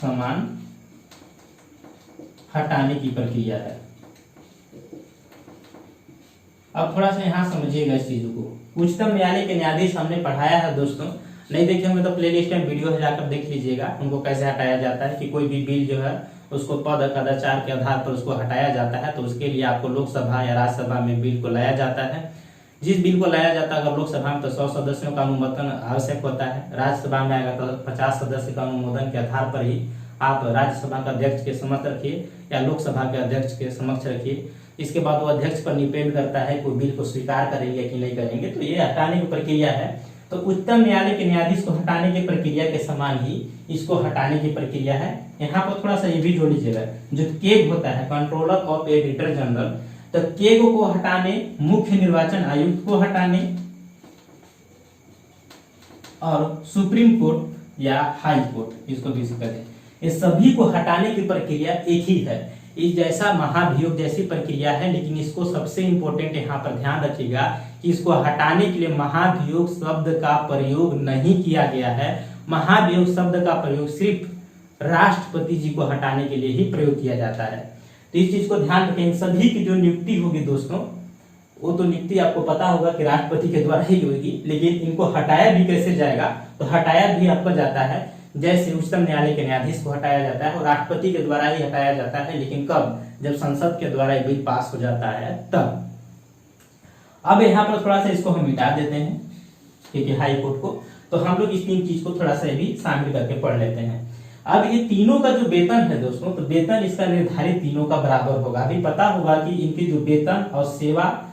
समान हटाने की प्रक्रिया है। अब थोड़ा सा यहाँ समझिएगा इस चीज को। उच्चतम न्यायालय के न्यायाधीश हमने पढ़ाया है दोस्तों, नहीं देखे होंगे तो प्लेलिस्ट में वीडियो है, जाकर देख लीजिएगा उनको कैसे हटाया जाता है। कि कोई भी बिल जो है उसको पद कदाचार के आधार पर उसको हटाया जाता है, तो उसके लिए आपको लोकसभा या राज्यसभा में बिल को लाया जाता है। जिस बिल को लाया जाता है अगर लोकसभा में तो 100 सदस्यों का अनुमोदन आवश्यक होता है, राज्यसभा में आएगा तो 50 सदस्य का अनुमोदन के आधार पर ही आप राज्यसभा के अध्यक्ष के समक्ष रखिए या लोकसभा के अध्यक्ष के समक्ष रखिए। इसके बाद वो अध्यक्ष पर डिपेंड करता है कोई बिल को स्वीकार करेंगे कि नहीं करेंगे। तो ये हटाने की प्रक्रिया है। तो उच्चतम न्यायालय के न्यायाधीश को हटाने की प्रक्रिया के समान ही इसको हटाने की प्रक्रिया है। यहाँ पर थोड़ा सा ये भी जोड़ लीजिएगा, जो केग होता है, कंट्रोलर ऑफ एडिटर जनरल, तो केग को हटाने, मुख्य निर्वाचन आयुक्त को हटाने और सुप्रीम कोर्ट या हाई कोर्ट, इसको भी करें, ये सभी को हटाने की प्रक्रिया एक ही है। इस जैसा महाभियोग जैसी प्रक्रिया है, लेकिन इसको सबसे इंपॉर्टेंट यहाँ पर ध्यान रखिएगा कि इसको हटाने के लिए महाभियोग शब्द का प्रयोग नहीं किया गया है। महाभियोग शब्द का प्रयोग सिर्फ राष्ट्रपति जी को हटाने के लिए ही प्रयोग किया जाता है। तो इस चीज को ध्यान रखें। सभी की जो नियुक्ति होगी दोस्तों वो तो नियुक्ति आपको पता होगा कि राष्ट्रपति के द्वारा ही होगी, लेकिन इनको हटाया भी कैसे जाएगा, तो हटाया भी आपको जाता है जैसे उच्चतम न्यायालय के न्यायाधीश को हटाया जाता है और राष्ट्रपति के द्वारा ही हटाया जाता है, लेकिन कब, जब संसद के द्वारा ये बिल पास हो जाता है तब। अब यहाँ पर थोड़ा सा इसको हम मिटा देते हैं क्योंकि हाई कोर्ट को, तो हम लोग इस तीन चीज को थोड़ा सा भी शामिल करके पढ़ लेते हैं। अब ये तीनों का जो वेतन है दोस्तों, तो वेतन इसका निर्धारित तीनों का बराबर होगा। अभी पता होगा कि इनकी जो वेतन और सेवा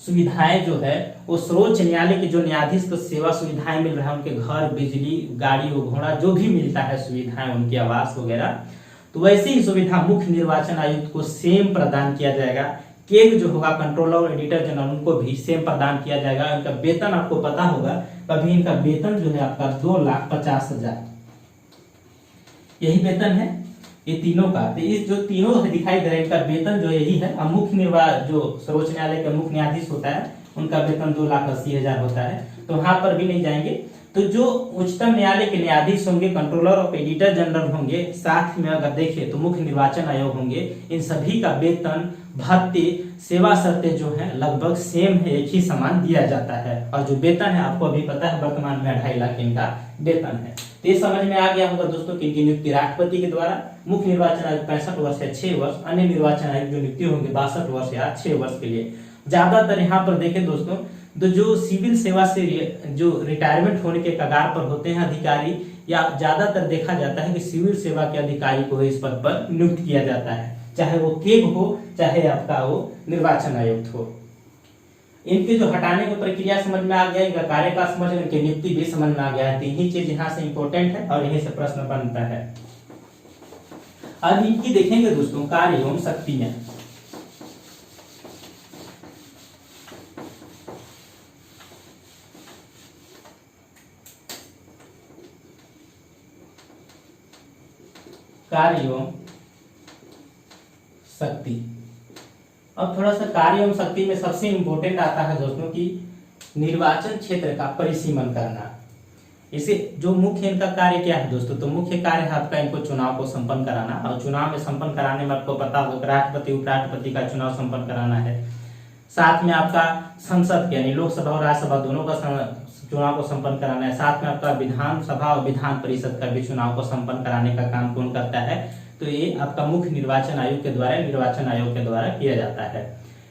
सुविधाएं जो है वो सर्वोच्च न्यायालय के जो न्यायाधीश को सेवा सुविधाएं मिल रहा है, उनके घर, बिजली, गाड़ी और घोड़ा जो भी मिलता है सुविधाएं, उनके आवास वगैरह, तो वैसे ही सुविधा मुख्य निर्वाचन आयुक्त को सेम प्रदान किया जाएगा। केग जो होगा कंट्रोलर और एडिटर जनरल, उनको भी सेम प्रदान किया जाएगा। इनका वेतन आपको पता होगा, अभी इनका वेतन जो है आपका 2,50,000 यही वेतन है ये तीनों का। तो इस जो तीनों दिखाई दे रहे हैं इनका वेतन जो यही है। अब मुख्य जो सर्वोच्च न्यायालय का मुख्य न्यायाधीश होता है उनका वेतन 2,80,000 होता है, तो वहां पर भी नहीं जाएंगे। तो जो उच्चतम न्यायालय के न्यायाधीश होंगे, कंट्रोलर और एडिटर जनरल होंगे, साथ में अगर देखें तो मुख्य निर्वाचन आयोग होंगे, इन सभी का वेतन, भत्ते, सेवा शर्तें जो है लगभग सेम है, एक ही समान दिया जाता है। और जो वेतन है आपको अभी पता है वर्तमान में 2.5 लाख इनका वेतन है। तो ये समझ में आ गया होगा दोस्तों कि इनकी नियुक्ति राष्ट्रपति के द्वारा, मुख्य निर्वाचन आयोग 65 वर्ष या 6 वर्ष, अन्य निर्वाचन आयोग जो नियुक्ति होंगे 62 वर्ष या 6 वर्ष के लिए। ज्यादातर यहाँ पर देखें दोस्तों, तो जो सिविल सेवा से जो रिटायरमेंट होने के कगार पर होते हैं अधिकारी, या ज्यादातर देखा जाता है कि सिविल सेवा के अधिकारी को इस पद पर नियुक्त किया जाता है, चाहे वो केग हो चाहे आपका वो निर्वाचन आयुक्त हो। इनके जो हटाने की प्रक्रिया समझ में आ गया, इनका कार्यकाल समझ में, इनकी नियुक्ति भी समझ में आ गया है। तीन ही चीज यहाँ से इंपॉर्टेंट है और यहीं से प्रश्न बनता है। अब इनकी देखेंगे दोस्तों कार्य एवं शक्तियां। कार्य एवं शक्ति। अब थोड़ा सा कार्य एवं शक्ति में सबसे इंपॉर्टेंट आता है दोस्तों कि निर्वाचन क्षेत्र का परिसीमन करना। इसे जो मुख्य इनका कार्य क्या है दोस्तों, तो मुख्य कार्य है आपका इनको चुनाव को संपन्न कराना, और चुनाव में संपन्न कराने में आपको पता होगा राष्ट्रपति उपराष्ट्रपति का चुनाव संपन्न कराना है। साथ में आपका संसद के यानी लोकसभा और राज्यसभा दोनों का चुनाव को संपन्न कराना है। साथ में आपका विधानसभा और विधान परिषद का भी चुनाव को संपन्न कराने का काम कौन करता है, तो ये आपका मुख्य निर्वाचन आयोग के द्वारा, निर्वाचन आयोग के द्वारा किया जाता है।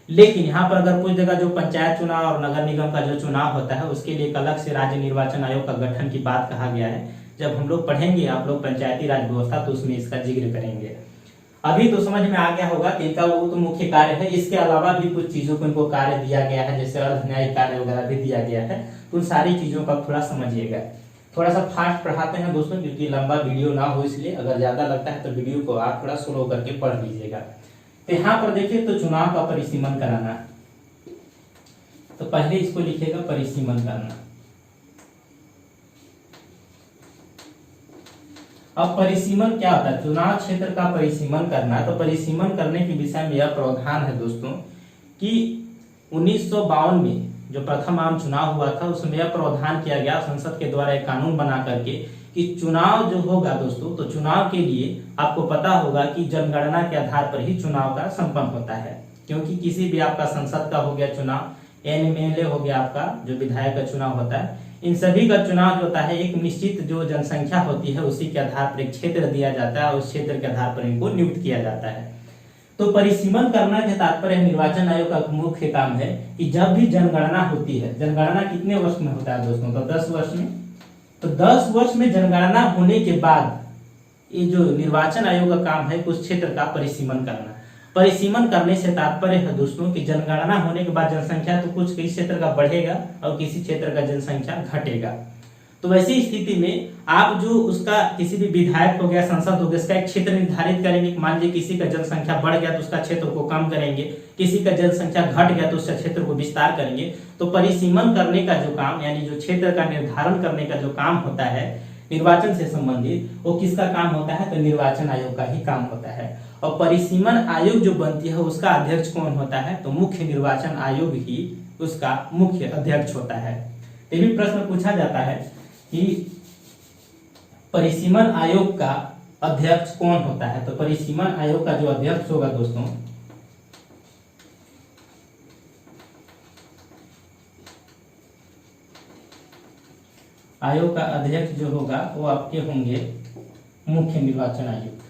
लेकिन यहाँ पर अगर कुछ जगह जो पंचायत चुनाव और नगर निगम का जो चुनाव होता है उसके लिए एक अलग से राज्य निर्वाचन आयोग का गठन की बात कहा गया है। जब हम लोग पढ़ेंगे आप लोग पंचायती राज व्यवस्था, तो उसमें इसका जिक्र करेंगे। अभी तो समझ में आ गया होगा कि इनका वो तो मुख्य कार्य है, इसके अलावा भी कुछ चीजों को इनको कार्य दिया गया है, जैसे अर्ध न्यायिक कार्य वगैरह भी दिया गया है। तो उन सारी चीजों का थोड़ा समझिएगा। थोड़ा सा फास्ट पढ़ाते हैं दोस्तों क्योंकि लंबा वीडियो ना हो, इसलिए अगर ज्यादा लगता है तो वीडियो को आप थोड़ा स्लो करके पढ़ लीजिएगा। तो यहाँ पर देखिए तो चुनाव का परिसीमन कराना, तो पहले इसको लिखेगा परिसीमन करना। अब परिसीमन क्या होता है, चुनाव क्षेत्र का परिसीमन करना। तो परिसीमन करने के विषय में यह प्रावधान है दोस्तों कि 1952 में जो प्रथम आम चुनाव हुआ था उसमें यह प्रावधान किया गया संसद के द्वारा एक कानून बना करके कि चुनाव जो होगा दोस्तों, तो चुनाव के लिए आपको पता होगा कि जनगणना के आधार पर ही चुनाव का संपन्न होता है। क्योंकि किसी भी आपका संसद का हो गया चुनाव, एमएलए हो गया आपका जो विधायक का चुनाव होता है, इन सभी का चुनाव जो होता है एक निश्चित जो जनसंख्या होती है उसी के आधार पर एक क्षेत्र दिया जाता है और उस क्षेत्र के आधार पर इनको नियुक्त किया जाता है। तो परिसीमन करना के तात्पर्य निर्वाचन आयोग का मुख्य काम है कि जब भी जनगणना होती है, जनगणना कितने वर्ष में होता है दोस्तों, तो 10 वर्ष में। तो 10 वर्ष में जनगणना होने के बाद ये जो निर्वाचन आयोग का काम है उस क्षेत्र का परिसीमन करना। परिसीमन करने से तात्पर्य है दोस्तों कि जनगणना होने के बाद जनसंख्या तो कुछ किसी क्षेत्र का बढ़ेगा और किसी क्षेत्र का जनसंख्या घटेगा। तो वैसी स्थिति में आप जो उसका किसी भी विधायक हो गया, संसद हो गया, इसका एक क्षेत्र निर्धारित करेंगे। मान लीजिए किसी का जनसंख्या बढ़ गया तो उसका क्षेत्र को कम करेंगे, किसी का जनसंख्या घट गया तो उसका क्षेत्र को विस्तार करेंगे। तो परिसीमन करने का जो काम यानी जो क्षेत्र का निर्धारण करने का जो काम होता है निर्वाचन से संबंधित, वो किसका काम होता है, तो निर्वाचन आयोग का ही काम होता है। और परिसीमन आयोग जो बनती है उसका अध्यक्ष कौन होता है, तो मुख्य निर्वाचन आयोग ही उसका मुख्य अध्यक्ष होता है। ये भी प्रश्न पूछा जाता है कि परिसीमन आयोग का अध्यक्ष कौन होता है। तो परिसीमन आयोग का जो अध्यक्ष होगा दोस्तों आयोग का अध्यक्ष जो होगा वो आपके होंगे मुख्य निर्वाचन आयुक्त।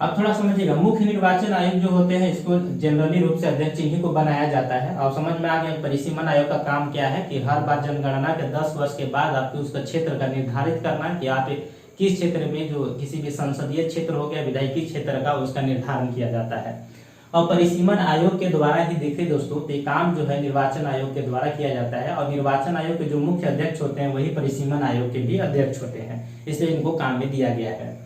अब थोड़ा समझिएगा, मुख्य निर्वाचन आयोग जो होते हैं इसको जनरली रूप से अध्यक्ष इन्हीं को बनाया जाता है। और समझ में आ गया परिसीमन आयोग का काम क्या है कि हर बार जनगणना के 10 वर्ष के बाद आपको उसका क्षेत्र का निर्धारित करना कि आप किस क्षेत्र में, जो किसी भी संसदीय क्षेत्र हो गया, विधायिकी क्षेत्र का, उसका निर्धारण किया जाता है। और परिसीमन आयोग के द्वारा ही देखिए दोस्तों, ये काम जो है निर्वाचन आयोग के द्वारा किया जाता है। और निर्वाचन आयोग के जो मुख्य अध्यक्ष होते हैं वही परिसीमन आयोग के भी अध्यक्ष होते हैं, इसलिए इनको काम में दिया गया है।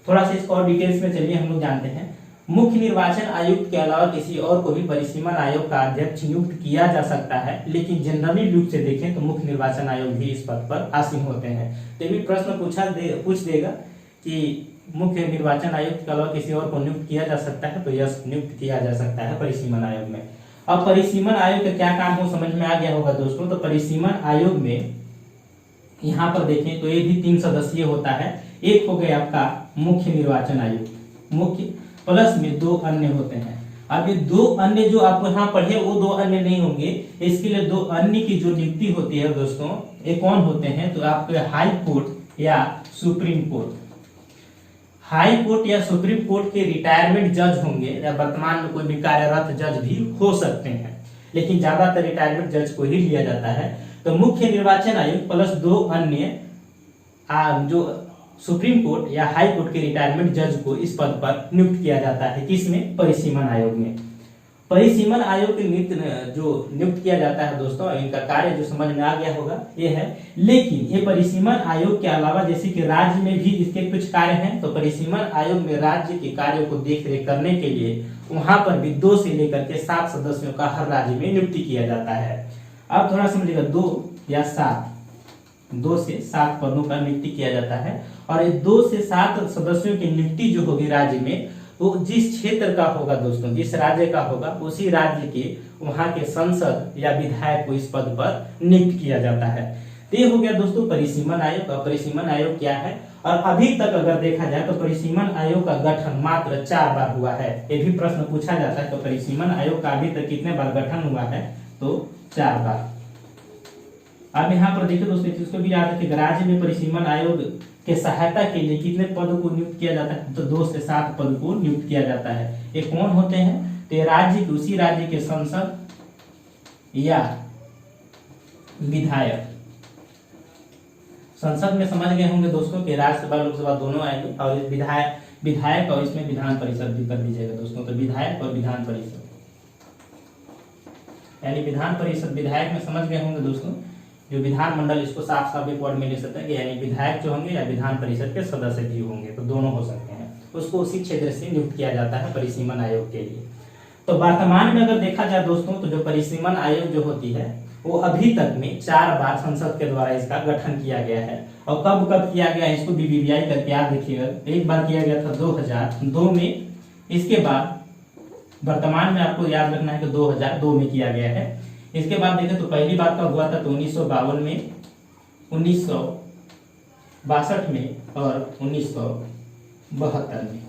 थोड़ा सा इसको और डिटेल्स में चलिए हम लोग जानते हैं। मुख्य निर्वाचन आयुक्त के अलावा किसी और को भी परिसीमन आयोग का अध्यक्ष नियुक्त किया जा सकता है, लेकिन जनरली रूप से देखें तो मुख्य निर्वाचन आयोग भी इस पद पर आसीन होते हैं। तो भी प्रश्न पूछ देगा कि मुख्य निर्वाचन आयुक्त के अलावा किसी और को नियुक्त किया जा सकता है, तो यस, नियुक्त किया जा सकता है परिसीमन आयोग में। अब परिसीमन आयोग का क्या काम हो समझ में आ गया होगा दोस्तों। तो परिसीमन आयोग में यहाँ पर देखें तो ये भी 3 सदस्यीय होता है। एक हो गया आपका मुख्य निर्वाचन आयुक्त, मुख्य प्लस में 2 अन्य होते हैं। अब ये 2 अन्य जो आप यहाँ पढ़े वो 2 अन्य नहीं होंगे, इसके लिए 2 अन्य की जो नियुक्ति होती है दोस्तों, ये कौन होते हैं, तो आपके हाई कोर्ट या सुप्रीम कोर्ट। हाई कोर्ट या सुप्रीम कोर्ट के रिटायरमेंट जज होंगे, या वर्तमान में कोई भी कार्यरत जज भी हो सकते हैं, लेकिन ज्यादातर रिटायरमेंट जज को ही लिया जाता है। तो मुख्य निर्वाचन आयुक्त प्लस 2 अन्य जो सुप्रीम कोर्ट या हाई कोर्ट के रिटायरमेंट जज को इस पद पर नियुक्त किया जाता है। किसमें? परिसीमन आयोग में। परिसीमन आयोग के जो नियुक्त किया जाता है दोस्तों, इनका कार्य जो समझ में आ गया होगा ये है। लेकिन ये परिसीमन आयोग के अलावा जैसे कि राज्य में भी इसके कुछ कार्य हैं, तो परिसीमन आयोग में राज्य के कार्यों को देख रेख करने के लिए वहां पर भी 2 से लेकर के 7 सदस्यों का हर राज्य में नियुक्ति किया जाता है। अब थोड़ा समझिएगा, 2 या 7, 2 से 7 पदों का नियुक्ति किया जाता है। और ये 2 से 7 सदस्यों की नियुक्ति जो होगी राज्य में, वो जिस क्षेत्र का होगा दोस्तों, जिस राज्य का होगा, उसी राज्य के वहां के संसद या विधायक को इस पद पर नियुक्त किया जाता है। तो ये हो गया दोस्तों परिसीमन आयोग। और परिसीमन आयोग क्या है, और अभी तक अगर देखा जाए तो परिसीमन आयोग का गठन मात्र 4 बार हुआ है। ये भी प्रश्न पूछा जाता है, तो परिसीमन आयोग का अभी तक कितने बार गठन हुआ है, तो 4 बार। अब यहाँ पर देखिए दोस्तों, इसको भी याद रखिए, राज्य में परिसीमन आयोग के सहायता के लिए कितने पदों को नियुक्त किया जाता है, तो 2 से 7 पद को नियुक्त किया जाता है। ये कौन होते हैं, तो राज्य के, उसी राज्य के संसद या विधायक। संसद में समझ गए होंगे दोस्तों कि राज्यसभा लोकसभा दोनों आएंगे, और विधायक और इसमें विधान परिषद भी कर दीजिएगा दोस्तों। तो विधायक और विधान परिषद, यानी विधान परिषद, विधायक में समझ गए होंगे दोस्तों, जो विधानमंडल, इसको साफ साफ एक वर्ड में ले सकते हैं कि यानी विधायक जो होंगे या विधान परिषद के सदस्य भी होंगे, तो दोनों हो सकते हैं। उसको उसी क्षेत्र से नियुक्त किया जाता है परिसीमन आयोग के लिए। तो वर्तमान में अगर देखा जाए दोस्तों, तो जो परिसीमन आयोग जो होती है वो अभी तक में 4 बार संसद के द्वारा इसका गठन किया गया है। और कब कब किया गया, इसको बीबीबीआई करके याद रखिएगा। एक बार किया गया था 2002 में, इसके बाद वर्तमान में आपको याद रखना है कि 2002 में किया गया है। इसके बाद देखें तो पहली बार कब हुआ था, तो 1952 में, 1962 में और 1972 में।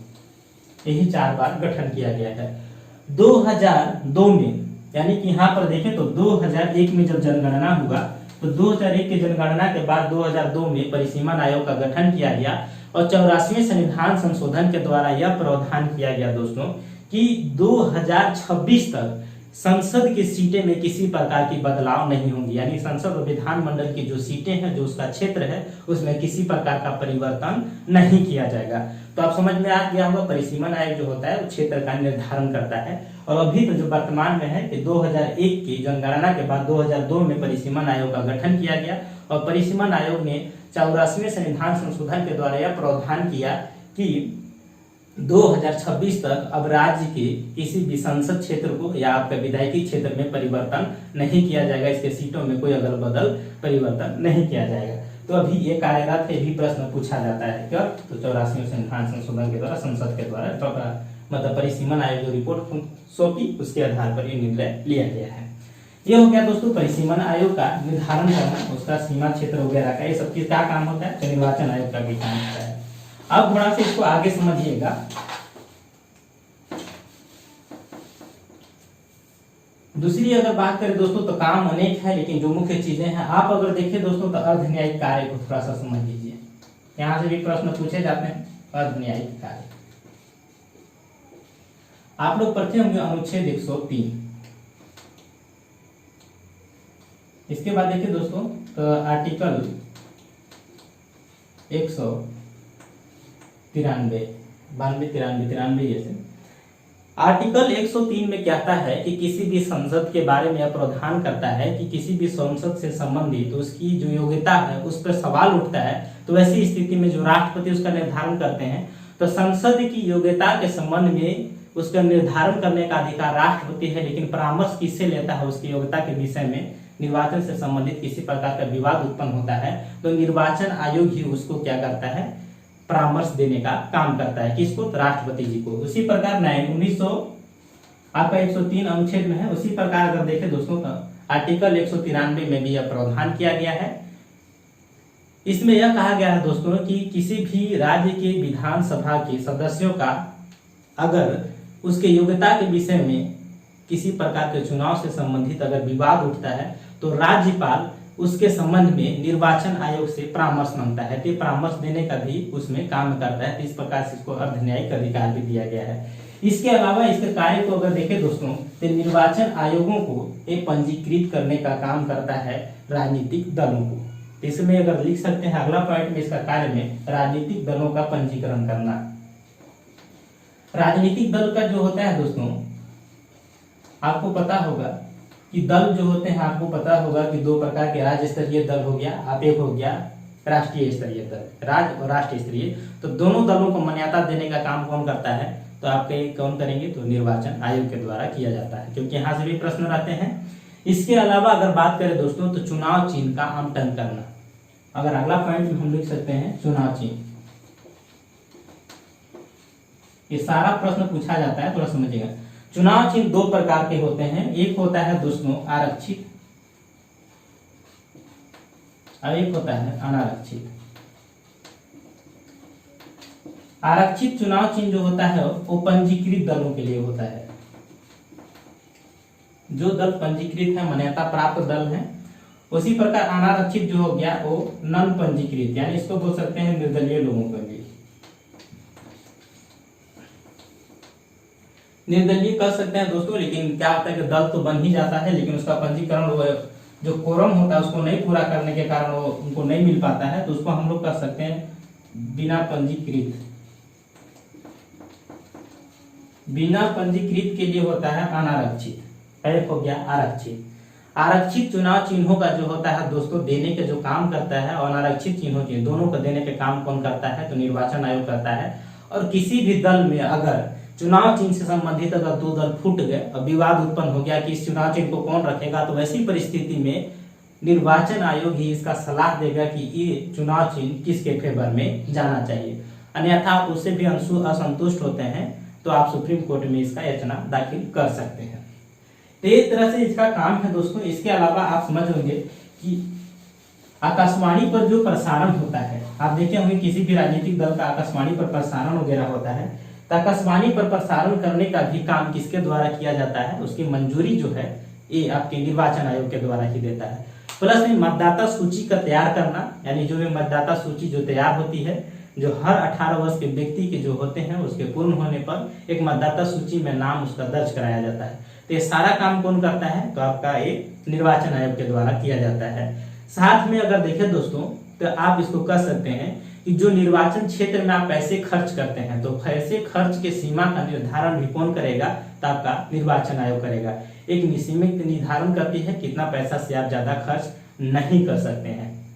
यही 4 बार गठन किया गया है। 2002 में, यानी कि यहाँ पर देखें तो 2001 में जब जनगणना हुआ, तो 2001 की जनगणना के बाद 2002 में परिसीमन आयोग का गठन किया गया। और 84वें संविधान संशोधन के द्वारा यह प्रावधान किया गया दोस्तों कि 2026 तक संसद की सीटें में किसी प्रकार की बदलाव नहीं होंगी, यानी संसद और विधानमंडल की जो सीटें हैं, जो उसका क्षेत्र है, उसमें किसी प्रकार का परिवर्तन नहीं किया जाएगा। तो आप समझ में आ गया होगा, परिसीमन आयोग जो होता है वो क्षेत्र का निर्धारण करता है। और अभी तो जो वर्तमान में है कि 2001 की जनगणना के बाद 2002 में परिसीमन आयोग का गठन किया गया। और परिसीमन आयोग ने 84वें संविधान संशोधन के द्वारा यह प्रावधान किया कि 2026 तक अब राज्य के किसी भी संसद क्षेत्र को या आपका विधायकी क्षेत्र में परिवर्तन नहीं किया जाएगा, इसके सीटों में कोई अदल बदल परिवर्तन नहीं किया जाएगा। तो अभी ये कार्यरत है, भी प्रश्न पूछा जाता है क्या, तो 84वें संविधान संशोधन के द्वारा संसद के द्वारा मतलब परिसीमन आयोग जो रिपोर्ट सौंपी उसके आधार पर ये निर्णय लिया गया है। ये हो गया दोस्तों परिसीमन आयोग का निर्धारण करना, उसका सीमा क्षेत्र वगैरह का, ये सब चीज क्या काम होता है, निर्वाचन आयोग का भी काम होता है। अब थोड़ा सा इसको आगे समझिएगा। दूसरी अगर बात करें दोस्तों तो काम अनेक है, लेकिन जो मुख्य चीजें हैं आप अगर देखें दोस्तों तो अर्ध न्यायिक कार्य को थोड़ा सा समझ लीजिए। यहां से भी प्रश्न पूछे जाते हैं अर्ध न्यायिक कार्य। आप लोग पढ़ते होंगे अनुच्छेद 103। इसके बाद देखिए दोस्तों तो आर्टिकल 193 जैसे आर्टिकल 103 में कहता है कि किसी भी संसद के बारे में प्रावधान करता है कि किसी भी संसद से संबंधित तो उसकी जो योग्यता है उस पर सवाल उठता है, तो ऐसी स्थिति में जो राष्ट्रपति उसका निर्धारण करते हैं, तो संसद की योग्यता के संबंध में उसका निर्धारण करने का अधिकार राष्ट्रपति है, लेकिन परामर्श किससे लेता है उसकी योग्यता के विषय में निर्वाचन से संबंधित किसी प्रकार का विवाद उत्पन्न होता है तो निर्वाचन आयोग ही उसको क्या करता है, परामर्श देने का काम करता है। किसको? तो राष्ट्रपति जी को। उसी प्रकार 103 अनुच्छेद में है। उसी प्रकार अगर देखें दोस्तों तो आर्टिकल 193 में भी यह प्रावधान किया गया है। इसमें यह कहा गया है दोस्तों कि किसी भी राज्य के विधानसभा के सदस्यों का अगर उसके योग्यता के विषय में किसी प्रकार के चुनाव से संबंधित अगर विवाद उठता है तो राज्यपाल उसके संबंध में निर्वाचन आयोग से परामर्श मांगता है, तो परामर्श देने का भी उसमें काम करता है। तो इस प्रकार से इसको अर्ध न्यायिक अधिकार भी दिया गया है। इसके अलावा इसके कार्य को अगर देखें दोस्तों तो निर्वाचन आयोगों को एक पंजीकृत करने का काम करता है राजनीतिक दलों को। इसमें अगर लिख सकते हैं अगला पॉइंट में इसका कार्य में राजनीतिक दलों का पंजीकरण करना। राजनीतिक दल का जो होता है दोस्तों आपको पता होगा कि दल जो होते हैं, आपको पता होगा कि दो प्रकार के राज्य स्तरीय दल हो गया, आप एक हो गया राष्ट्रीय स्तरीय दल, राज्य और राष्ट्रीय स्तरीय। तो दोनों दलों को मान्यता देने का काम कौन करता है, तो आपके कौन करेंगे, तो निर्वाचन आयोग के द्वारा किया जाता है, क्योंकि यहाँ से भी प्रश्न रहते हैं। इसके अलावा अगर बात करें दोस्तों तो चुनाव चिन्ह का आवंटन करना। अगर अगला पॉइंट में हम लिख सकते हैं चुनाव चिन्ह। ये सारा प्रश्न पूछा जाता है, थोड़ा समझिएगा। चुनाव चिन्ह दो प्रकार के होते हैं, एक होता है दोस्तों आरक्षित और एक होता है अनारक्षित। आरक्षित चुनाव चिन्ह जो होता है वो पंजीकृत दलों के लिए होता है। जो दल पंजीकृत है, मान्यता प्राप्त दल है। उसी प्रकार अनारक्षित जो हो गया वो नन पंजीकृत, यानी इसको बोल सकते हैं निर्दलीय लोगों के लिए। निर्दलीय कर सकते हैं दोस्तों, लेकिन क्या होता है कि दल तो बन ही जाता है, लेकिन उसका पंजीकरण वो जो कोरम होता है उसको नहीं पूरा करने के कारण वो उनको नहीं मिल पाता है, तो उसको हम लोग कर सकते हैं बिना पंजीकृत। बिना पंजीकृत के लिए होता है अनारक्षित। एक हो गया आरक्षित। आरक्षित चुनाव चिन्हों का जो होता है दोस्तों देने के जो काम करता है, और अनारक्षित चिन्हों के दोनों को देने के काम कौन करता है, तो निर्वाचन आयोग करता है। और किसी भी दल में अगर चुनाव चिन्ह से संबंधित अगर दो दल फूट गए और विवाद उत्पन्न हो गया कि इस चुनाव चिन्ह को कौन रखेगा, तो वैसी परिस्थिति में निर्वाचन आयोग ही इसका सलाह देगा कि ये चुनाव चिन्ह किसके फेवर में जाना चाहिए। अन्यथा आप उससे भी असंतुष्ट होते हैं तो आप सुप्रीम कोर्ट में इसका याचना दाखिल कर सकते हैं। तो इस तरह से इसका काम है दोस्तों। इसके अलावा आप समझ होंगे कि आकाशवाणी पर जो प्रसारण होता है, आप देखे होंगे किसी भी राजनीतिक दल का आकाशवाणी पर प्रसारण वगैरह होता है, तो आकाशवाणी पर प्रसारण करने का भी काम किसके द्वारा किया जाता है, उसकी मंजूरी जो है ये आपके निर्वाचन आयोग के द्वारा ही देता है। प्लस में मतदाता सूची का तैयार करना, यानी जो भी मतदाता सूची जो तैयार होती है, जो हर 18 वर्ष के व्यक्ति के जो होते हैं उसके पूर्ण होने पर एक मतदाता सूची में नाम उसका दर्ज कराया जाता है। तो ये सारा काम कौन करता है, तो आपका ये निर्वाचन आयोग के द्वारा किया जाता है। साथ में अगर देखें दोस्तों तो आप इसको कह सकते हैं कि जो निर्वाचन क्षेत्र में आप पैसे खर्च करते हैं, तो पैसे खर्च के सीमा का निर्धारण भी कौन करेगा, तो आपका निर्वाचन आयोग करेगा। एक सीमित निर्धारण करती है कितना पैसा से आप ज्यादा खर्च नहीं कर सकते हैं।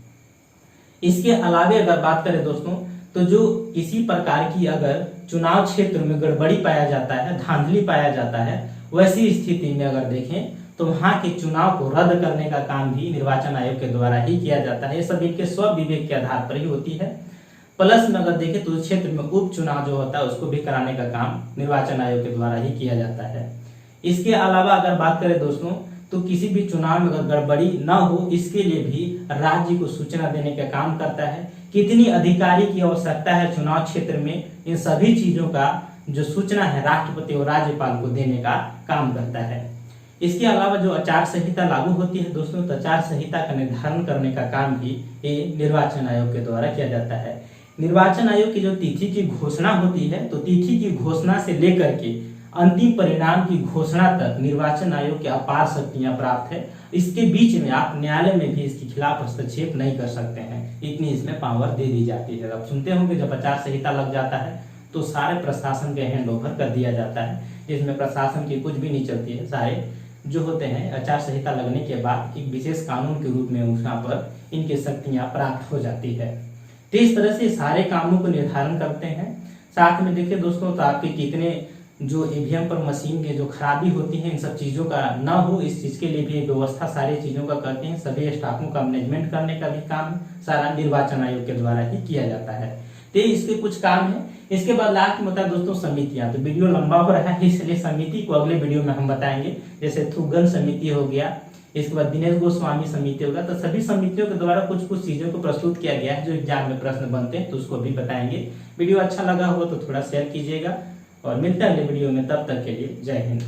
इसके अलावे अगर बात करें दोस्तों तो जो किसी प्रकार की अगर चुनाव क्षेत्र में गड़बड़ी पाया जाता है, धांधली पाया जाता है, वैसी स्थिति में अगर देखें तो वहां के चुनाव को रद्द करने का काम भी निर्वाचन आयोग के द्वारा ही किया जाता है। ये सब इनके स्व विवेक के आधार पर ही होती है। प्लस में अगर देखें तो उस क्षेत्र में उपचुनाव जो होता है उसको भी कराने का काम निर्वाचन आयोग के द्वारा ही किया जाता है। इसके अलावा अगर बात करें दोस्तों तो किसी भी चुनाव में अगर गड़बड़ी न हो, इसके लिए भी राज्य को सूचना देने का काम करता है। कितनी अधिकारी की आवश्यकता है चुनाव क्षेत्र में, इन सभी चीजों का जो सूचना है राष्ट्रपति और राज्यपाल को देने का काम करता है। इसके अलावा जो आचार संहिता लागू होती है दोस्तों, तो आचार संहिता का निर्धारण करने का काम भी ये निर्वाचन आयोग के द्वारा किया जाता है। निर्वाचन आयोग की जो तिथि की घोषणा होती है, तो तिथि की घोषणा से लेकर के अंतिम परिणाम की घोषणा तक निर्वाचन आयोग की अपार शक्तियां प्राप्त है। इसके बीच में आप न्यायालय में भी इसके खिलाफ हस्तक्षेप नहीं कर सकते हैं, इतनी इसमें पावर दे दी जाती है। आप सुनते होंगे जब आचार संहिता लग जाता है तो सारे प्रशासन के हैंड ओवर कर दिया जाता है, इसमें प्रशासन की कुछ भी नहीं चलती है। सारे जो होते हैं आचार संहिता लगने के बाद एक विशेष कानून के रूप में वहां पर इनकी शक्तियां प्राप्त हो जाती है। तो इस तरह से सारे कामों को निर्धारण करते हैं। साथ में देखिए दोस्तों, तो आपके कितने जो ईवीएम पर मशीन के जो खराबी होती है, इन सब चीजों का ना हो, इस चीज के लिए भी व्यवस्था सारी चीजों का करते हैं। सभी स्टाफों का मैनेजमेंट करने का भी काम सारा निर्वाचन आयोग के द्वारा ही किया जाता है। तो इसके कुछ काम है। इसके बाद लास्ट में होता है दोस्तों समितियां। तो वीडियो लंबा हो रहा है, इसलिए समिति को अगले वीडियो में हम बताएंगे। जैसे थुगन समिति हो गया, इसके बाद दिनेश गोस्वामी समिति होगा। तो सभी समितियों के द्वारा कुछ कुछ चीजों को प्रस्तुत किया गया है जो एग्जाम में प्रश्न बनते हैं, तो उसको भी बताएंगे। वीडियो अच्छा लगा हो तो थोड़ा शेयर कीजिएगा और मिलते हैं अगले वीडियो में। तब तक के लिए जय हिंद।